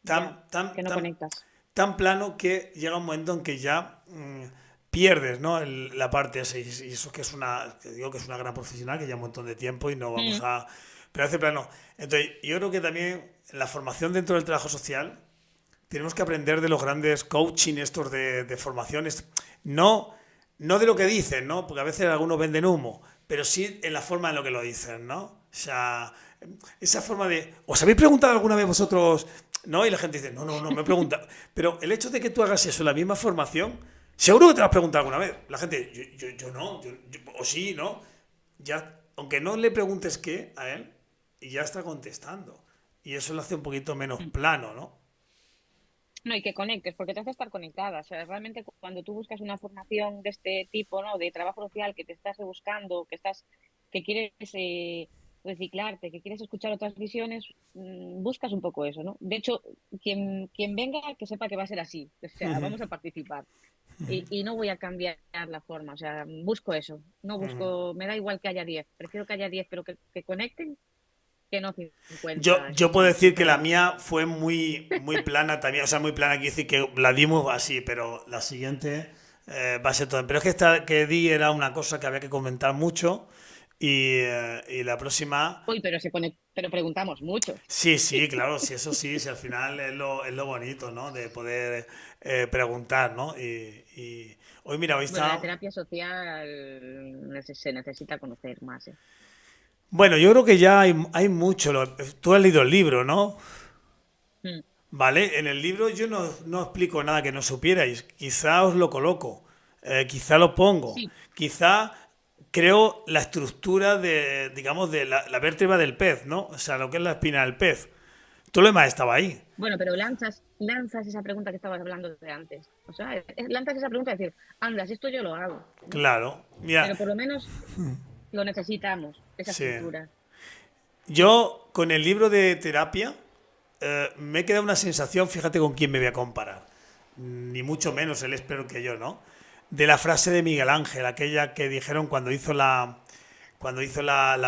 Speaker 2: Ya,
Speaker 1: tan, tan,
Speaker 2: que no
Speaker 1: tan,
Speaker 2: conectas.
Speaker 1: tan plano que llega un momento en que ya pierdes, ¿no? La parte esa. Y eso que es que digo que es una gran profesional que lleva un montón de tiempo y no vamos
Speaker 2: Mm.
Speaker 1: a. Pero hace plano. Entonces, yo creo que también la formación dentro del trabajo social tenemos que aprender de los grandes coaching estos de formaciones. No, no de lo que dicen, ¿no? Porque a veces algunos venden humo, pero sí en la forma en lo que lo dicen, ¿no? O sea, esa forma de. ¿Os habéis preguntado alguna vez vosotros? ¿No? Y la gente dice, no, no, no, me he preguntado. Pero el hecho de que tú hagas eso en la misma formación, seguro que te lo has preguntado alguna vez. La gente, yo no, o sí, ¿no? Ya, aunque no le preguntes qué a él, y ya está contestando. Y eso lo hace un poquito menos plano, ¿no?
Speaker 2: No, y que conectes, porque te hace estar conectada. O sea, realmente cuando tú buscas una formación de este tipo, ¿no? De trabajo social, que te estás buscando, que quieres reciclarte, que quieres escuchar otras visiones, buscas un poco eso, ¿no? De hecho, quien venga, que sepa que va a ser así. O sea, vamos a participar. Y no voy a cambiar la forma. O sea, busco eso. No busco, me da igual que haya 10. Prefiero que haya 10, pero que conecten, que no
Speaker 1: Yo,
Speaker 2: 50
Speaker 1: yo puedo decir que la
Speaker 2: diferentes.
Speaker 1: mía fue muy plana también, o sea, muy plana, quiero decir que la dimos así, pero la siguiente va a ser todo. Pero es que esta que di era una cosa que había que comentar mucho y la próxima,
Speaker 2: Uy, pero preguntamos mucho.
Speaker 1: sí, sí, claro, sí, eso sí, sí, al final es lo bonito, ¿no? De poder preguntar, ¿no? Y hoy, mira, hoy
Speaker 2: Bueno, la
Speaker 1: está.
Speaker 2: terapia social se necesita conocer más, ¿eh?
Speaker 1: Bueno, yo creo que ya hay mucho. Tú has leído el libro, ¿no?
Speaker 2: Mm.
Speaker 1: Vale, en el libro yo no explico nada que no supierais. Quizá os lo coloco, quizá lo pongo,
Speaker 2: Sí,
Speaker 1: quizá creo la estructura de, digamos, de la vértebra del pez, ¿no? O sea, lo que es la espina del pez. Todo lo demás estaba ahí.
Speaker 2: bueno, pero lanzas esa pregunta que estabas hablando de antes. O sea, lanzas esa pregunta de decir, anda, si esto yo lo hago, ¿no?
Speaker 1: Claro. Mira,
Speaker 2: Pero por lo menos lo necesitamos, esa
Speaker 1: sí.
Speaker 2: estructura.
Speaker 1: Yo con el libro de terapia me queda una sensación, fíjate con quién me voy a comparar. Ni mucho menos él es peor que yo, ¿no? De la frase de Miguel Ángel, aquella que dijeron cuando hizo la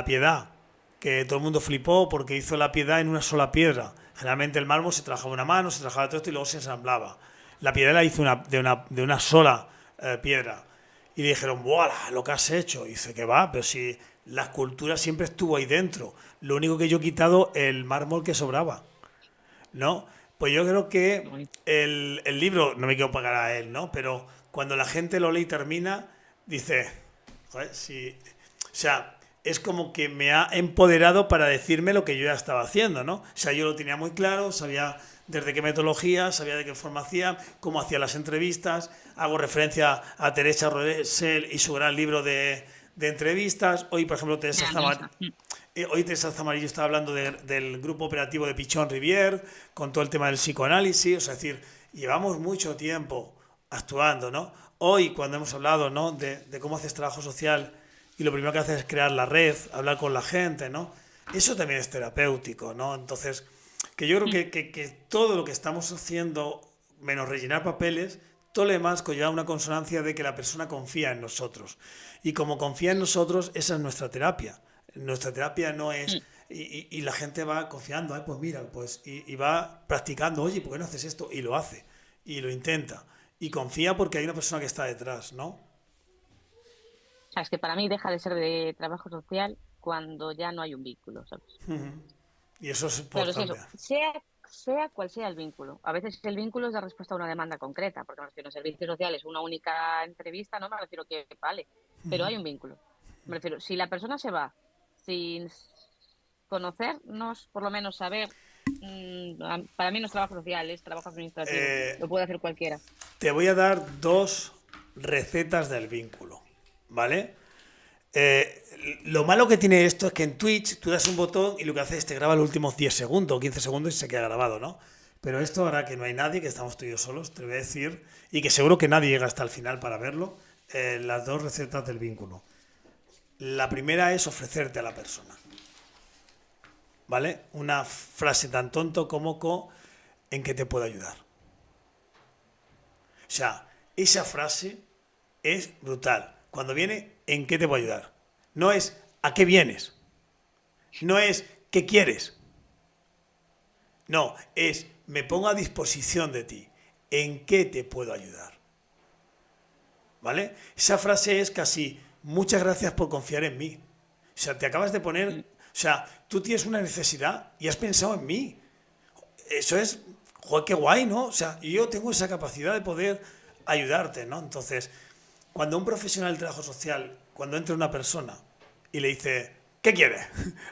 Speaker 1: piedad, que todo el mundo flipó porque hizo la piedad en una sola piedra. Generalmente el mármol se trabajaba una mano, se trabajaba todo esto y luego se ensamblaba. La piedra la hizo de una sola piedra. Y le dijeron, ¡buah! Lo que has hecho. Y dice que va, pero si la escultura siempre estuvo ahí dentro. Lo único que yo he quitado el mármol que sobraba. ¿No? Pues yo creo
Speaker 2: Qué
Speaker 1: que
Speaker 2: bonito.
Speaker 1: el libro, no me quiero pagar a él, ¿no? Pero cuando la gente lo lee y termina, dice, joder, si, o sea, es como que me ha empoderado para decirme lo que yo ya estaba haciendo, ¿no? O sea, yo lo tenía muy claro, sabía desde qué metodología, sabía de qué forma hacía, cómo hacía las entrevistas, hago referencia a Teresa Rosell y su gran libro de entrevistas. Hoy, por ejemplo,
Speaker 2: Grandiosa.
Speaker 1: Hoy Teresa Zamarillo está hablando del grupo operativo de Pichón Rivière, con todo el tema del psicoanálisis, o sea, es decir, llevamos mucho tiempo actuando, ¿no? Hoy, cuando hemos hablado, ¿no? de cómo haces trabajo social y lo primero que haces es crear la red, hablar con la gente, ¿no? Eso también es terapéutico, ¿no? Entonces, que yo creo que todo lo que estamos haciendo, menos rellenar papeles, todo lo demás conlleva una consonancia de que la persona confía en nosotros. Y como confía en nosotros, esa es nuestra terapia. Nuestra terapia no es. Y la gente va confiando, pues mira, pues. Y va practicando, oye, ¿por qué no haces esto? Y lo hace. Y lo intenta. Y confía porque hay una persona que está detrás, ¿no?
Speaker 2: O sea, es que para mí deja de ser de trabajo social cuando ya no hay un vínculo, ¿sabes?
Speaker 1: Y eso es
Speaker 2: Claro, es
Speaker 1: importante.
Speaker 2: eso, sea cual sea el vínculo. A veces el vínculo es la respuesta a una demanda concreta, porque me refiero, en servicios sociales, una única entrevista, no me refiero que vale, pero hay un vínculo. Me refiero, si la persona se va sin conocernos, por lo menos saber, para mí no es trabajo social, es trabajo administrativo.
Speaker 1: Eh,
Speaker 2: Lo puede hacer cualquiera.
Speaker 1: Te voy a dar dos recetas del vínculo, ¿vale? Lo malo que tiene esto es que en Twitch tú das un botón y lo que hace es te graba los últimos 10 segundos, 15 segundos y se queda grabado, ¿no? Pero esto ahora que no hay nadie, que estamos tú y yo solos, te voy a decir, y que seguro que nadie llega hasta el final para verlo, las dos recetas del vínculo. La primera es ofrecerte a la persona, ¿vale? Una frase tan tonto como ¿en qué te puedo ayudar? O sea, esa frase es brutal. Cuando viene, ¿en qué te puedo ayudar? No es ¿a qué vienes? No es ¿qué quieres? No, es me pongo a disposición de ti. ¿En qué te puedo ayudar? ¿Vale? Esa frase es casi muchas gracias por confiar en mí. O sea, te acabas de poner, o sea, tú tienes una necesidad y has pensado en mí. Eso es, joder, qué guay, ¿no? O sea, yo tengo esa capacidad de poder ayudarte, ¿no? Entonces, cuando un profesional del trabajo social, cuando entra una persona y le dice, ¿qué quieres?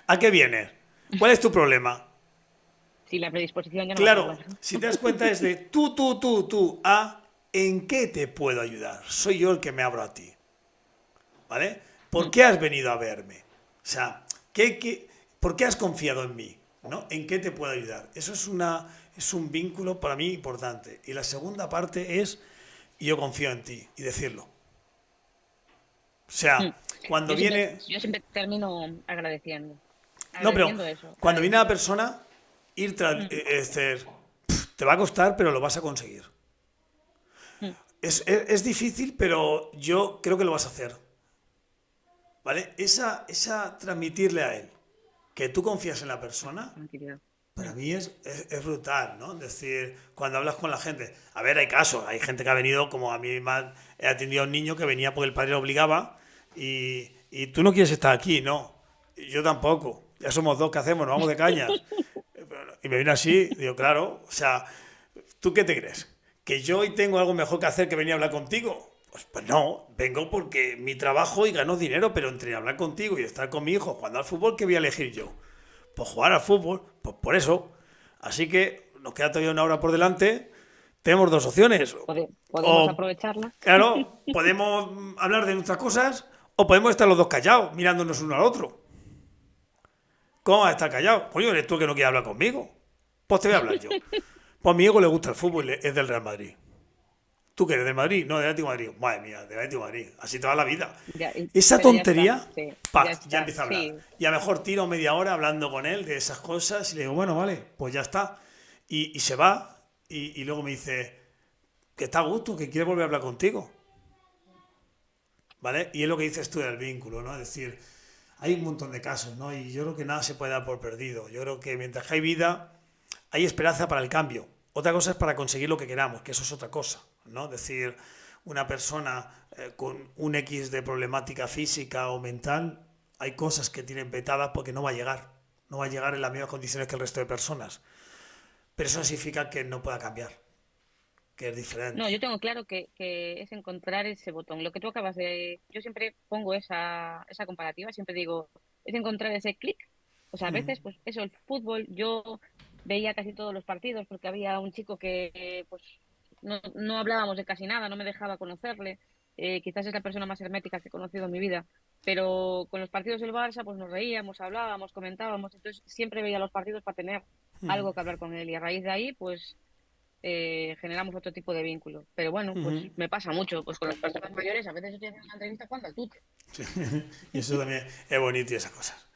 Speaker 1: ¿A qué vienes? ¿Cuál es tu problema?
Speaker 2: Si la predisposición ya no va a ser
Speaker 1: Claro,
Speaker 2: buena.
Speaker 1: si te das cuenta es de tú, a ¿en qué te puedo ayudar? Soy yo el que me abro a ti, ¿vale? ¿Por
Speaker 2: Mm.
Speaker 1: qué has venido a verme? O sea, ¿por qué has confiado en mí? ¿No? ¿En qué te puedo ayudar? Eso es un vínculo para mí importante. Y la segunda parte es, yo confío en ti, y decirlo. O
Speaker 2: Mm.
Speaker 1: sea, cuando viene,
Speaker 2: Yo siempre termino agradeciendo.
Speaker 1: no, pero
Speaker 2: Agradeciendo eso.
Speaker 1: cuando viene la persona,
Speaker 2: Mm,
Speaker 1: te va a costar, pero lo vas a conseguir.
Speaker 2: mm.
Speaker 1: Es difícil, pero yo creo que lo vas a hacer. ¿Vale? Esa transmitirle a él que tú confías en la persona,
Speaker 2: Tranquilidad.
Speaker 1: para
Speaker 2: Mm.
Speaker 1: mí es brutal, ¿no? Es decir, cuando hablas con la gente, a ver, hay casos, hay gente que ha venido, como a mí he atendido a un niño que venía porque el padre lo obligaba y tú no quieres estar aquí, ¿no? Y yo tampoco. Ya somos dos, ¿qué hacemos? Nos vamos de cañas. Y me viene así, digo, claro, o sea, ¿tú qué te crees? ¿Que yo hoy tengo algo mejor que hacer que venir a hablar contigo? Pues no, vengo porque mi trabajo y gano dinero, pero entre hablar contigo y estar con mi hijo jugando al fútbol, ¿qué voy a elegir yo? Pues jugar al fútbol, pues por eso. Así que nos queda todavía una hora por delante. Tenemos dos opciones.
Speaker 2: Podemos
Speaker 1: O,
Speaker 2: aprovecharla.
Speaker 1: claro, podemos hablar de nuestras cosas o podemos estar los dos callados, mirándonos uno al otro. ¿Cómo vas a estar callado? Coño, eres tú el que no quieres hablar conmigo. Pues te voy a hablar yo. Pues a mi hijo le gusta el fútbol, es del Real Madrid. ¿Tú que eres del Madrid? No, del Atlético de Madrid. Madre mía, del Atlético de Madrid. Así toda la vida.
Speaker 2: Ya,
Speaker 1: Esa
Speaker 2: pero ya está.
Speaker 1: tontería,
Speaker 2: Sí, ya
Speaker 1: paz, ya
Speaker 2: está.
Speaker 1: empieza a hablar.
Speaker 2: Sí.
Speaker 1: Y a lo mejor tiro media hora hablando con él de esas cosas y le digo, bueno, vale, pues ya está. Y se va y luego me dice que está a gusto, que quiere volver a hablar contigo. ¿Vale? Y es lo que dices tú del vínculo, ¿no? Es decir, hay un montón de casos, ¿no? Y yo creo que nada se puede dar por perdido. Yo creo que mientras hay vida, hay esperanza para el cambio. Otra cosa es para conseguir lo que queramos, que eso es otra cosa, ¿no? Es decir, una persona con un X de problemática física o mental, hay cosas que tienen vetadas porque no va a llegar. No va a llegar en las mismas condiciones que el resto de personas. Pero eso no significa que no pueda cambiar, que es
Speaker 2: No,
Speaker 1: diferente.
Speaker 2: yo tengo claro que es encontrar ese botón. Lo que tú acabas de... Yo siempre pongo esa comparativa, siempre digo, es encontrar ese clic. O sea, a veces, pues eso, el fútbol, yo veía casi todos los partidos porque había un chico que, pues, no hablábamos de casi nada, no me dejaba conocerle. Quizás es la persona más hermética que he conocido en mi vida. Pero con los partidos del Barça, pues nos reíamos, hablábamos, comentábamos. Entonces, siempre veía los partidos para tener algo que hablar con él. Y a raíz de ahí, pues generamos otro tipo de vínculo. Pero bueno, pues me pasa mucho, pues con las personas mayores, a veces estoy haciendo una entrevista jugando al tute.
Speaker 1: Y eso también es bonito y esas cosas.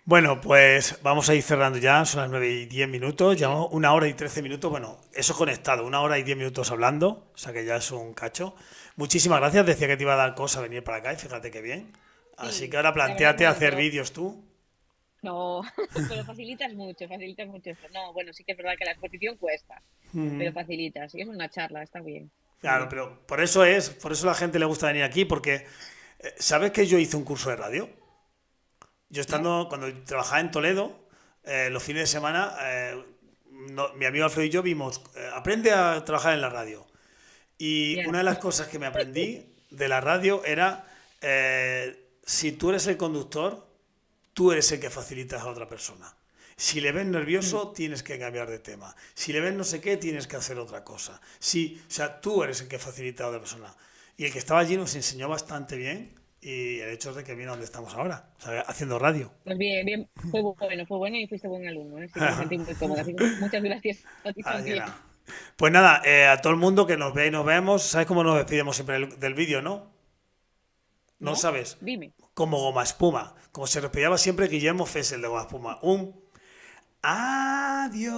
Speaker 1: Bueno, pues vamos a ir cerrando ya, son las 9 y 10 minutos,
Speaker 2: Sí,
Speaker 1: llevamos una hora y 13 minutos, bueno, eso conectado, una hora y 10 minutos hablando, o sea que ya es un cacho. Muchísimas gracias, decía que te iba a dar cosa venir para acá y fíjate qué bien. Así que
Speaker 2: sí,
Speaker 1: ahora
Speaker 2: la verdad que
Speaker 1: planteate
Speaker 2: bueno,
Speaker 1: hacer vídeos tú.
Speaker 2: no, pero facilitas mucho esto. No, bueno, sí que es verdad que la exposición cuesta, pero facilitas, y es una charla, está bien, muy
Speaker 1: Claro,
Speaker 2: bien.
Speaker 1: pero por eso a la gente le gusta venir aquí, porque ¿sabes que yo hice un curso de radio? Yo
Speaker 2: ¿No?
Speaker 1: estando, cuando trabajaba en Toledo, los fines de semana, mi amigo Alfredo y yo vimos, aprende a trabajar en la radio. Y
Speaker 2: Ya.
Speaker 1: una de las cosas que me aprendí de la radio era, si tú eres el conductor, tú eres el que facilitas a otra persona. Si le ves nervioso, tienes que cambiar de tema. Si le ves no sé qué, tienes que hacer otra cosa. Si, o sea, tú eres el que facilita a otra persona. Y el que estaba allí nos enseñó bastante bien y el hecho es de que viene donde estamos ahora, o sea, haciendo radio.
Speaker 2: Pues bien, bien, fue bueno y fuiste buen alumno, ¿eh? Sí que me sentí muy cómoda. Así que muchas gracias a ti
Speaker 1: Así
Speaker 2: también.
Speaker 1: era. Pues nada, a todo el mundo que nos ve y nos vemos, ¿sabes cómo nos despedimos siempre del vídeo, no? ¿No
Speaker 2: ¿No?
Speaker 1: sabes?
Speaker 2: Dime.
Speaker 1: Como goma espuma, como se despedía siempre Guillermo Fessel de goma espuma. Un adiós.